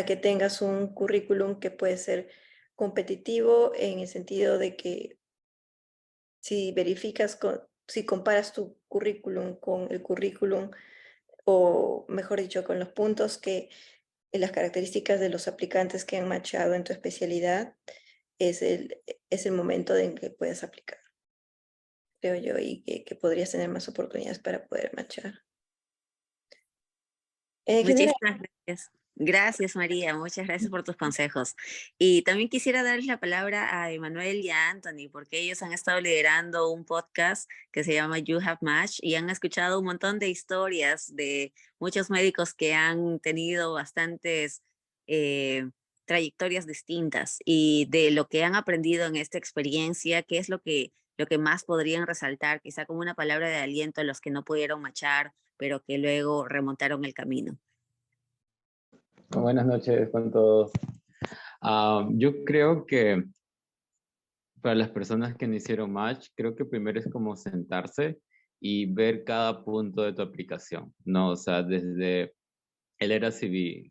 que tengas un currículum que puede ser competitivo en el sentido de que si si comparas tu currículum con el currículum, o mejor dicho, con los puntos las características de los aplicantes que han matchado en tu especialidad, es el momento en que puedes aplicar, creo yo, y que podrías tener más oportunidades para poder matchar. General, Muchísimas gracias. Gracias, María. Muchas gracias por tus consejos. Y también quisiera darles la palabra a Emanuel y a Anthony, porque ellos han estado liderando un podcast que se llama You Have Match y han escuchado un montón de historias de muchos médicos que han tenido bastantes eh, trayectorias distintas y de lo que han aprendido en esta experiencia, qué es lo que más podrían resaltar, quizá como una palabra de aliento a los que no pudieron machar, pero que luego remontaron el camino. Buenas noches con todos. Yo creo que para las personas que no hicieron match, creo que primero es como sentarse y ver cada punto de tu aplicación, ¿no? O sea, desde el ERA CV,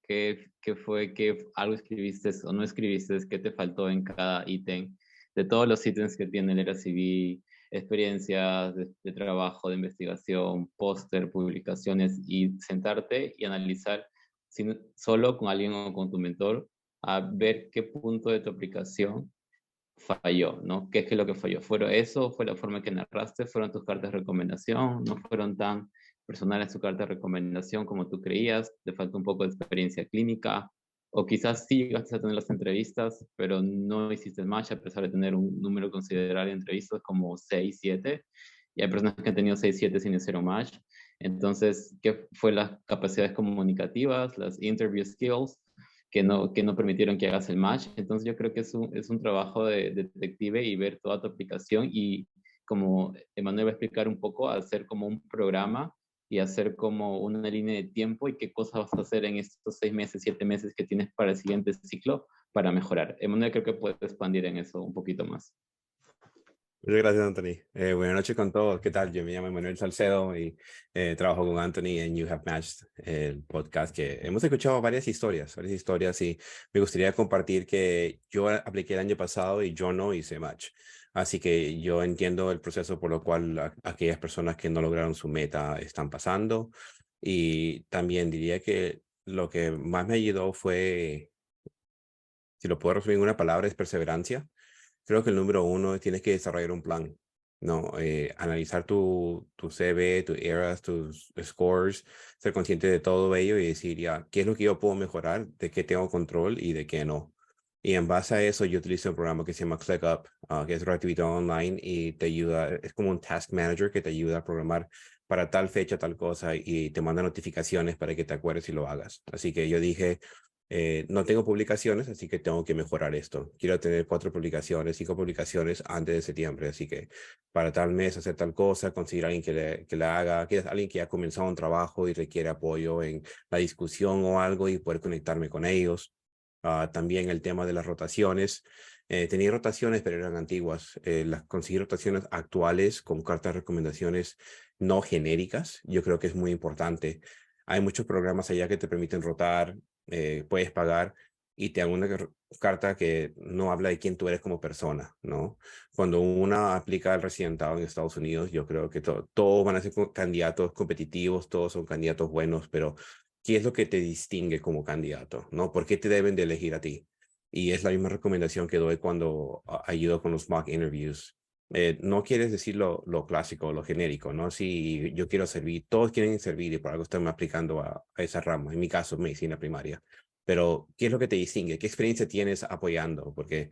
qué fue, qué algo escribiste o no escribiste, qué te faltó en cada ítem, de todos los ítems que tiene el ERA CV, experiencias de trabajo, de investigación, póster, publicaciones, y sentarte y analizar solo con alguien o con tu mentor, a ver qué punto de tu aplicación falló, ¿no? ¿Qué es lo que falló? ¿Fueron eso? ¿Fue la forma que narraste? ¿Fueron tus cartas de recomendación? ¿No fueron tan personales tu carta de recomendación como tú creías? ¿Te faltó un poco de experiencia clínica? O quizás sí llegaste a tener las entrevistas, pero no hiciste match a pesar de tener un número considerable de entrevistas como 6, 7. Y hay personas que han tenido 6, 7 sin hacer un match. Entonces, ¿qué fue las capacidades comunicativas, las interview skills? Que no permitieron que hagas el match. Entonces yo creo que es un trabajo de detective y ver toda tu aplicación y, como Emanuel va a explicar un poco, hacer como un programa y hacer como una línea de tiempo y qué cosas vas a hacer en estos 6 meses, 7 meses que tienes para el siguiente ciclo para mejorar. Emanuel creo que puede expandir en eso un poquito más. Muchas gracias, Anthony. Buenas noches con todos. ¿Qué tal? Yo me llamo Manuel Salcedo y trabajo con Anthony en You Have Matched, el podcast que hemos escuchado varias historias y me gustaría compartir que yo apliqué el año pasado y yo no hice match. Así que yo entiendo el proceso por lo cual aquellas personas que no lograron su meta están pasando, y también diría que lo que más me ayudó fue, si lo puedo resumir en una palabra, es perseverancia. Creo que el número uno es tienes que desarrollar un plan, ¿no? Analizar tu CV, tus eras, tus scores, ser consciente de todo ello y decir, ya, ¿qué es lo que yo puedo mejorar? ¿De qué tengo control y de qué no? Y en base a eso, yo utilizo un programa que se llama ClickUp, que es gratuito online y te ayuda, es como un task manager que te ayuda a programar para tal fecha, tal cosa, y te manda notificaciones para que te acuerdes y lo hagas. Así que yo dije, no tengo publicaciones, así que tengo que mejorar esto. Quiero tener 4 publicaciones, 5 publicaciones antes de septiembre, así que para tal mes hacer tal cosa, conseguir a alguien que la haga, que es alguien que ha comenzado un trabajo y requiere apoyo en la discusión o algo y poder conectarme con ellos. También el tema de las rotaciones. Tenía rotaciones, pero eran antiguas. Conseguir rotaciones actuales con cartas de recomendaciones no genéricas, yo creo que es muy importante. Hay muchos programas allá que te permiten rotar, puedes pagar y te dan una carta que no habla de quién tú eres como persona, ¿no? Cuando una aplica al residentado en Estados Unidos, yo creo que todos van a ser candidatos competitivos, todos son candidatos buenos, pero ¿qué es lo que te distingue como candidato, no? ¿Por qué te deben de elegir a ti? Y es la misma recomendación que doy cuando ayudo con los mock interviews. No quieres decir lo clásico, lo genérico, ¿no? Si yo quiero servir, todos quieren servir y por algo están aplicando a esa rama. En mi caso, medicina primaria. Pero, ¿qué es lo que te distingue? ¿Qué experiencia tienes apoyando? Porque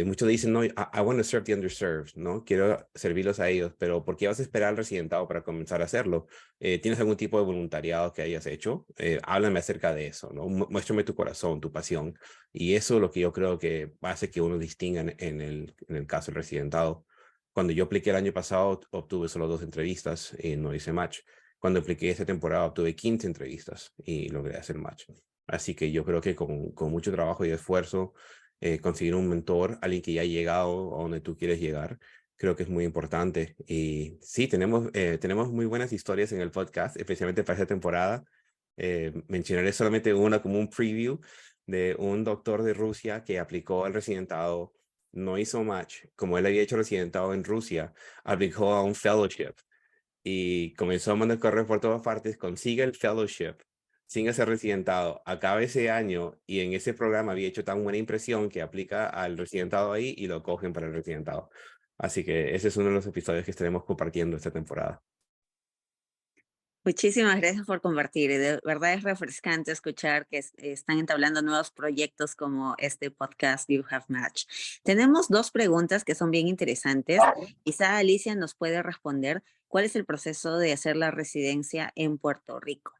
muchos dicen, no, I want to serve the underserved, ¿no? Quiero servirlos a ellos, pero ¿por qué vas a esperar al residentado para comenzar a hacerlo? ¿Tienes algún tipo de voluntariado que hayas hecho? Háblame acerca de eso, ¿no? Muéstrame tu corazón, tu pasión. Y eso es lo que yo creo que hace que uno distinga en el caso del residentado. Cuando yo apliqué el año pasado, obtuve solo 2 entrevistas y no hice match. Cuando apliqué esta temporada, obtuve 15 entrevistas y logré hacer match. Así que yo creo que con mucho trabajo y esfuerzo, conseguir un mentor, alguien que ya ha llegado a donde tú quieres llegar, creo que es muy importante. Y sí, tenemos muy buenas historias en el podcast, especialmente para esta temporada. Mencionaré solamente una como un preview de un doctor de Rusia que aplicó al residentado, no hizo match. Como él había hecho residentado en Rusia, aplicó a un fellowship y comenzó a mandar correos por todas partes, consigue el fellowship sin ser residentado, acaba ese año y en ese programa había hecho tan buena impresión que aplica al residentado ahí y lo cogen para el residentado. Así que ese es uno de los episodios que estaremos compartiendo esta temporada. Muchísimas gracias por compartir. De verdad es refrescante escuchar que están entablando nuevos proyectos como este podcast You Have Match. Tenemos dos preguntas que son bien interesantes. Quizá Alicia nos puede responder. ¿Cuál es el proceso de hacer la residencia en Puerto Rico?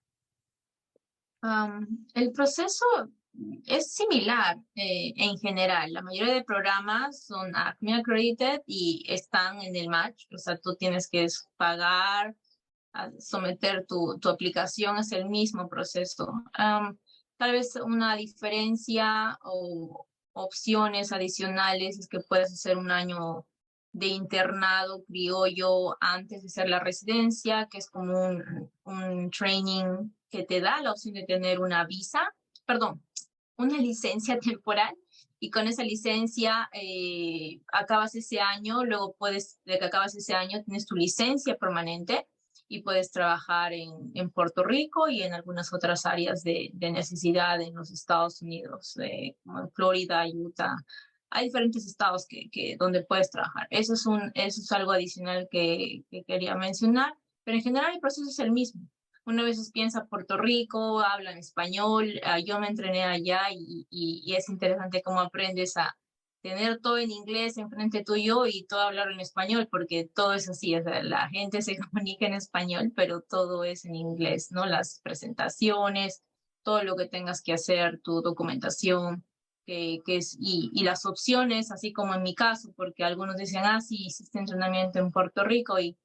El proceso es similar en general. La mayoría de programas son ACME accredited y están en el match. O sea, tú tienes que pagar, someter tu aplicación, es el mismo proceso. Tal vez una diferencia o opciones adicionales es que puedes hacer un año de internado criollo antes de hacer la residencia, que es como un training que te da la opción de tener una una licencia temporal, y con esa licencia acabas ese año, luego de que acabas ese año, tienes tu licencia permanente y puedes trabajar en Puerto Rico y en algunas otras áreas de necesidad en los Estados Unidos, como en Florida, Utah. Hay diferentes estados donde puedes trabajar. Eso es algo adicional que quería mencionar, pero en general el proceso es el mismo. Una vez piensa Puerto Rico, hablan español, yo me entrené allá y es interesante cómo aprendes a tener todo en inglés enfrente tuyo y todo hablar en español, porque todo es así, o sea, la gente se comunica en español, pero todo es en inglés, ¿no? Las presentaciones, todo lo que tengas que hacer, tu documentación, y las opciones, así como en mi caso, porque algunos dicen, sí, hiciste entrenamiento en Puerto Rico y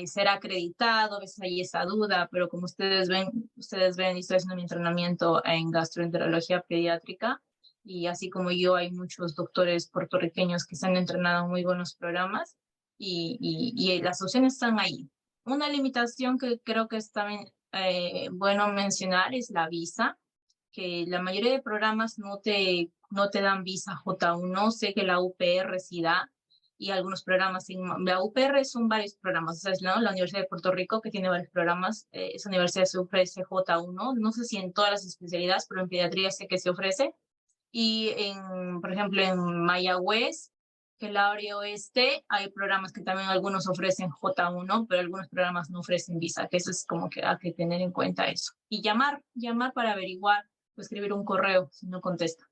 será acreditado, a veces hay esa duda, pero como ustedes ven, y estoy haciendo mi entrenamiento en gastroenterología pediátrica, y así como yo, hay muchos doctores puertorriqueños que se han entrenado en muy buenos programas, y las opciones están ahí. Una limitación que creo que es también bueno mencionar es la visa, que la mayoría de programas no te dan visa J1, sé que la UPR sí da, y algunos programas, la UPR son varios programas, o sea, ¿no? La Universidad de Puerto Rico, que tiene varios programas, esa universidad se ofrece J1, no sé si en todas las especialidades, pero en pediatría sé que se ofrece, y por ejemplo, en Mayagüez, que es la área oeste, hay programas que también algunos ofrecen J1, pero algunos programas no ofrecen visa, que eso es como que hay que tener en cuenta eso. Y llamar para averiguar, o escribir un correo si no contesta.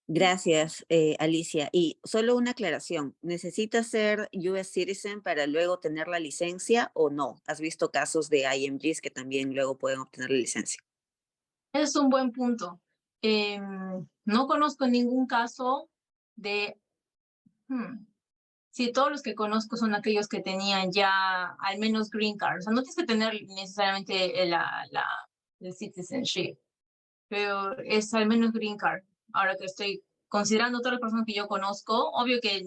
Gracias, Alicia. Y solo una aclaración, ¿necesitas ser US Citizen para luego tener la licencia o no? ¿Has visto casos de IMGs que también luego pueden obtener la licencia? Ese es un buen punto. No conozco ningún caso de... Sí, todos los que conozco son aquellos que tenían ya al menos green card. O sea, no tienes que tener necesariamente el citizenship, pero es al menos green card. Ahora que estoy considerando todas las personas que yo conozco, obvio que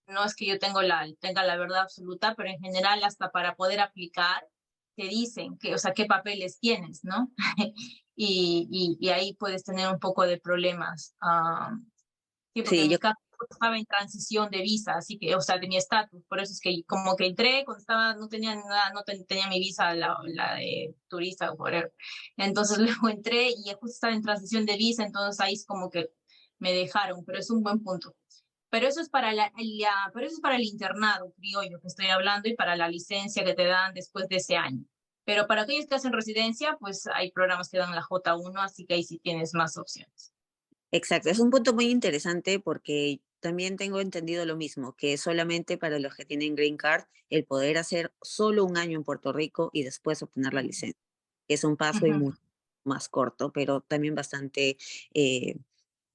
no es que yo tenga la verdad absoluta, pero en general hasta para poder aplicar te dicen o sea, qué papeles tienes, ¿no? y ahí puedes tener un poco de problemas. Sí, porque en mi caso estaba en transición de visa, así que, o sea, de mi estatus, por eso es que como que entré cuando no tenía nada, tenía mi visa, la de turista o whatever. Entonces luego entré y justo estaba en transición de visa, entonces ahí es como que me dejaron, pero es un buen punto. Pero eso es para pero eso es para el internado criollo que estoy hablando y para la licencia que te dan después de ese año. Pero para aquellos que hacen residencia, pues hay programas que dan la J1, así que ahí sí tienes más opciones. Exacto, es un punto muy interesante porque también tengo entendido lo mismo, que es solamente para los que tienen Green Card el poder hacer solo un año en Puerto Rico y después obtener la licencia. Es un paso y mucho más corto, pero también bastante,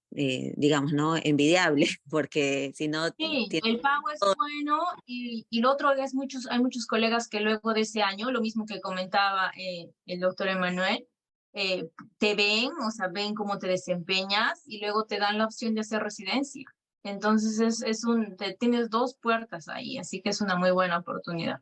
digamos, ¿no? Envidiable, porque si no... Sí, el pago es bueno y lo otro es hay muchos colegas que luego de ese año, lo mismo que comentaba el doctor Emanuel, te ven, o sea, ven cómo te desempeñas y luego te dan la opción de hacer residencia. Entonces tienes dos puertas ahí, así que es una muy buena oportunidad.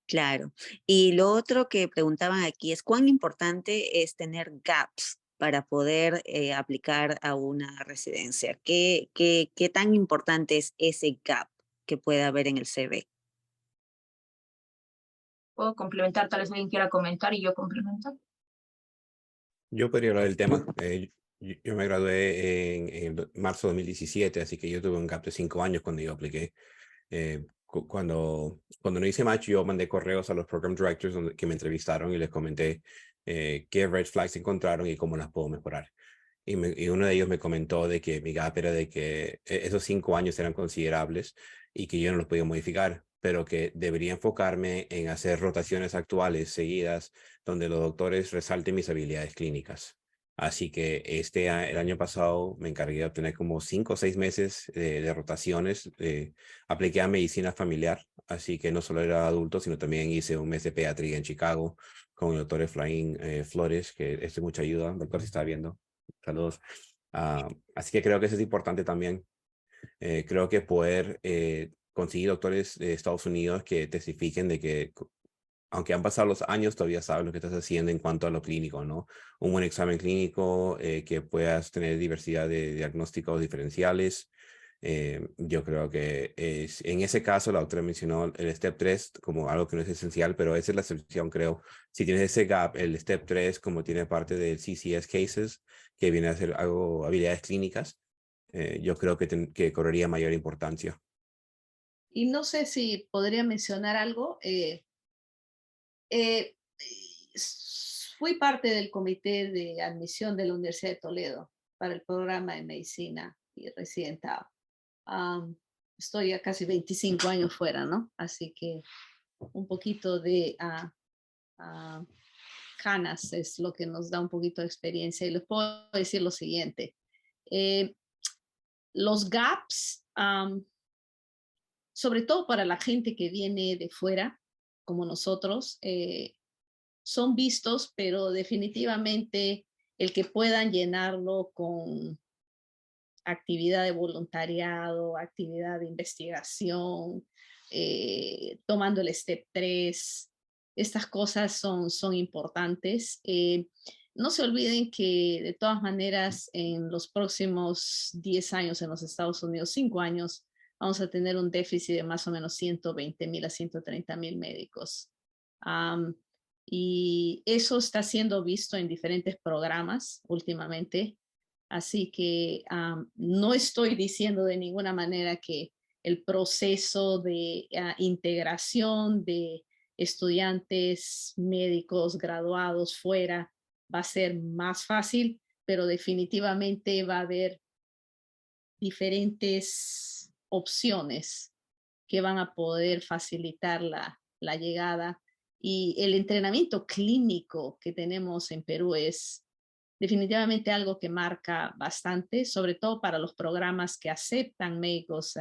Claro. Y lo otro que preguntaban aquí es cuán importante es tener gaps para poder aplicar a una residencia. ¿Qué tan importante es ese gap que puede haber en el CV? Puedo complementar, tal vez alguien quiera comentar y yo complemento. Yo podría hablar del tema. Yo me gradué en marzo de 2017, así que yo tuve un gap de 5 años cuando yo apliqué. cuando no hice match, yo mandé correos a los program directors que me entrevistaron y les comenté qué red flags encontraron y cómo las puedo mejorar. Y uno de ellos me comentó de que mi gap era de que esos 5 años eran considerables y que yo no los podía modificar, pero que debería enfocarme en hacer rotaciones actuales seguidas donde los doctores resalten mis habilidades clínicas. Así que el año pasado me encargué de obtener como 5 o 6 meses de rotaciones. Apliqué a medicina familiar, así que no solo era adulto, sino también hice un mes de pediatría en Chicago con el doctor Efraín Flores, que es de mucha ayuda. Doctor, si está viendo, saludos. Así que creo que eso es importante también. Creo que poder conseguir doctores de Estados Unidos que testifiquen de que aunque han pasado los años, todavía sabes lo que estás haciendo en cuanto a lo clínico, ¿no? Un buen examen clínico, que puedas tener diversidad de diagnósticos diferenciales. Yo creo que en ese caso la doctora mencionó el Step 3 como algo que no es esencial, pero esa es la excepción, creo. Si tienes ese gap, el Step 3 como tiene parte del CCS Cases, que viene a ser algo, habilidades clínicas, yo creo que correría mayor importancia. Y no sé si podría mencionar algo. Fui parte del comité de admisión de la Universidad de Toledo para el programa de medicina y residentado. Estoy ya casi 25 años fuera, ¿no? Así que un poquito de canas es lo que nos da un poquito de experiencia. Y les puedo decir lo siguiente. Los gaps, sobre todo para la gente que viene de fuera, como nosotros, son vistos, pero definitivamente el que puedan llenarlo con actividad de voluntariado, actividad de investigación, tomando el Step 3, estas cosas son importantes. No se olviden que de todas maneras en los próximos 10 años en los Estados Unidos, 5 años, vamos a tener un déficit de más o menos 120,000 a 130,000 médicos. Y eso está siendo visto en diferentes programas últimamente. Así que no estoy diciendo de ninguna manera que el proceso de integración de estudiantes médicos graduados fuera va a ser más fácil, pero definitivamente va a haber diferentes opciones que van a poder facilitar la llegada. Y el entrenamiento clínico que tenemos en Perú es definitivamente algo que marca bastante, sobre todo para los programas que aceptan médicos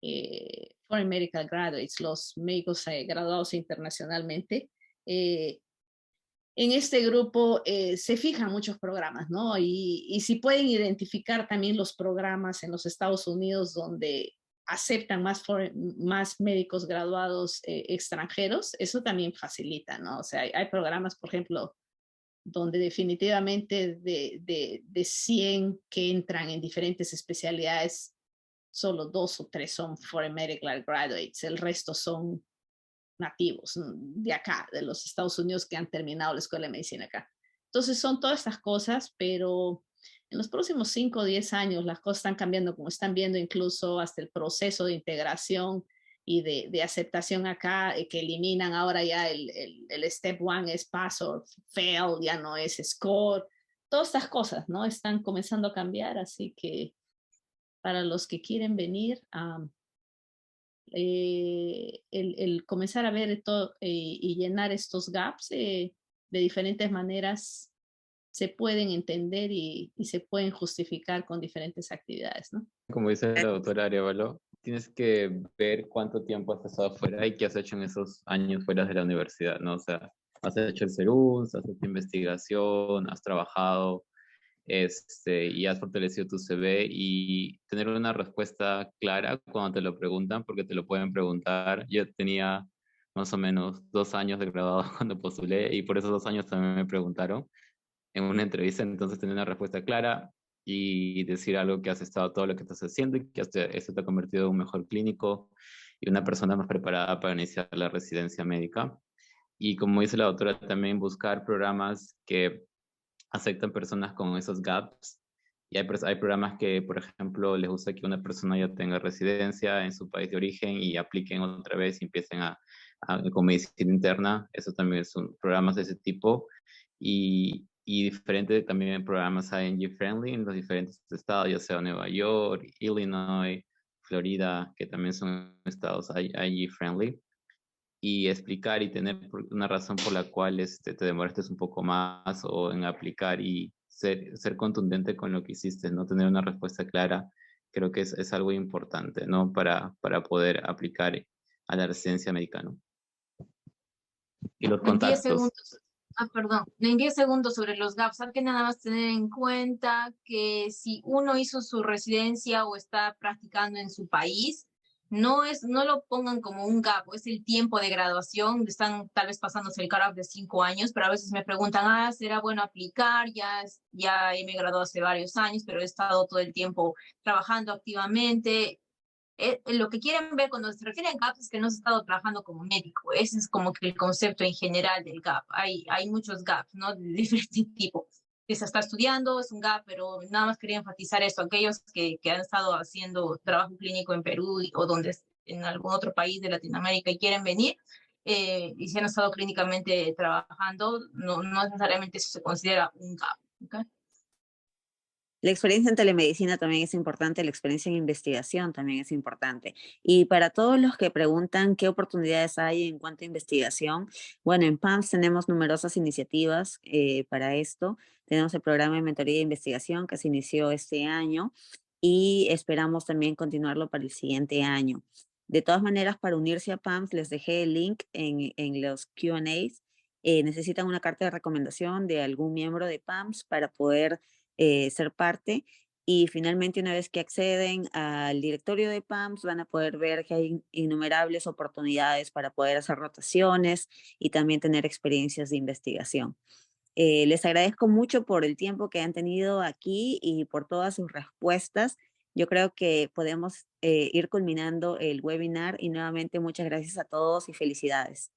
Foreign Medical Graduates, los médicos graduados internacionalmente. En este grupo se fijan muchos programas, ¿no? Y si pueden identificar también los programas en los Estados Unidos donde aceptan más médicos graduados extranjeros, eso también facilita, ¿no? O sea, hay programas, por ejemplo, donde definitivamente de 100 que entran en diferentes especialidades, solo 2 o 3 son Foreign Medical Graduates, el resto son nativos de acá, de los Estados Unidos, que han terminado la escuela de medicina acá. Entonces son todas estas cosas, pero en los próximos 5 o 10 años las cosas están cambiando, como están viendo incluso hasta el proceso de integración y de aceptación acá, que eliminan ahora ya el Step 1 es pass o fail, ya no es score. Todas estas cosas, ¿no? Están comenzando a cambiar, así que para los que quieren venir, el comenzar a ver todo y llenar estos gaps de diferentes maneras se pueden entender y se pueden justificar con diferentes actividades, ¿no? Como dice la doctora Arevalo, tienes que ver cuánto tiempo has estado fuera y qué has hecho en esos años fuera de la universidad, ¿no? O sea, has hecho el CERUS, has hecho investigación, has trabajado, y has fortalecido tu CV, y tener una respuesta clara cuando te lo preguntan, porque te lo pueden preguntar. Yo tenía más o menos 2 años de graduado cuando postulé, y por esos 2 años también me preguntaron en una entrevista. Entonces tener una respuesta clara y decir algo que has estado todo lo que estás haciendo y que esto te ha convertido en un mejor clínico y una persona más preparada para iniciar la residencia médica. Y como dice la doctora, también buscar programas que aceptan personas con esos gaps Y hay programas que, por ejemplo, les gusta que una persona ya tenga residencia en su país de origen y apliquen otra vez y empiecen con medicina interna. Eso también son programas de ese tipo. Y diferentes también programas ING Friendly en los diferentes estados, ya sea Nueva York, Illinois, Florida, que también son estados ING Friendly. Y explicar y tener una razón por la cual te demoraste un poco más o en aplicar y ser contundente con lo que hiciste, no tener una respuesta clara, creo que es algo importante, ¿no? Para poder aplicar a la residencia americana. Y los En 10 contactos. segundos. Perdón. En 10 segundos sobre los gaps, hay que nada más tener en cuenta que si uno hizo su residencia o está practicando en su país, no lo pongan como un gap, es el tiempo de graduación, están tal vez pasándose el cutoff de 5 años, pero a veces me preguntan, ¿será bueno aplicar? Ya me gradué hace varios años, pero he estado todo el tiempo trabajando activamente. Lo que quieren ver cuando se refiere a GAP es que no has estado trabajando como médico. Ese es como que el concepto en general del GAP. Hay muchos GAPs, ¿no? De diferentes tipos. Que se está estudiando, es un GAP, pero nada más quería enfatizar esto. Aquellos que han estado haciendo trabajo clínico en Perú o en algún otro país de Latinoamérica y quieren venir, y si han estado clínicamente trabajando, no necesariamente eso se considera un GAP. ¿Okay? La experiencia en telemedicina también es importante, la experiencia en investigación también es importante. Y para todos los que preguntan qué oportunidades hay en cuanto a investigación, bueno, en PAMS tenemos numerosas iniciativas para esto. Tenemos el programa de mentoría de investigación que se inició este año y esperamos también continuarlo para el siguiente año. De todas maneras, para unirse a PAMS, les dejé el link en los Q&As. Necesitan una carta de recomendación de algún miembro de PAMS para poder ser parte. Y finalmente, una vez que acceden al directorio de PAMS, van a poder ver que hay innumerables oportunidades para poder hacer rotaciones y también tener experiencias de investigación. Les agradezco mucho por el tiempo que han tenido aquí y por todas sus respuestas. Yo creo que podemos ir culminando el webinar y nuevamente muchas gracias a todos y felicidades.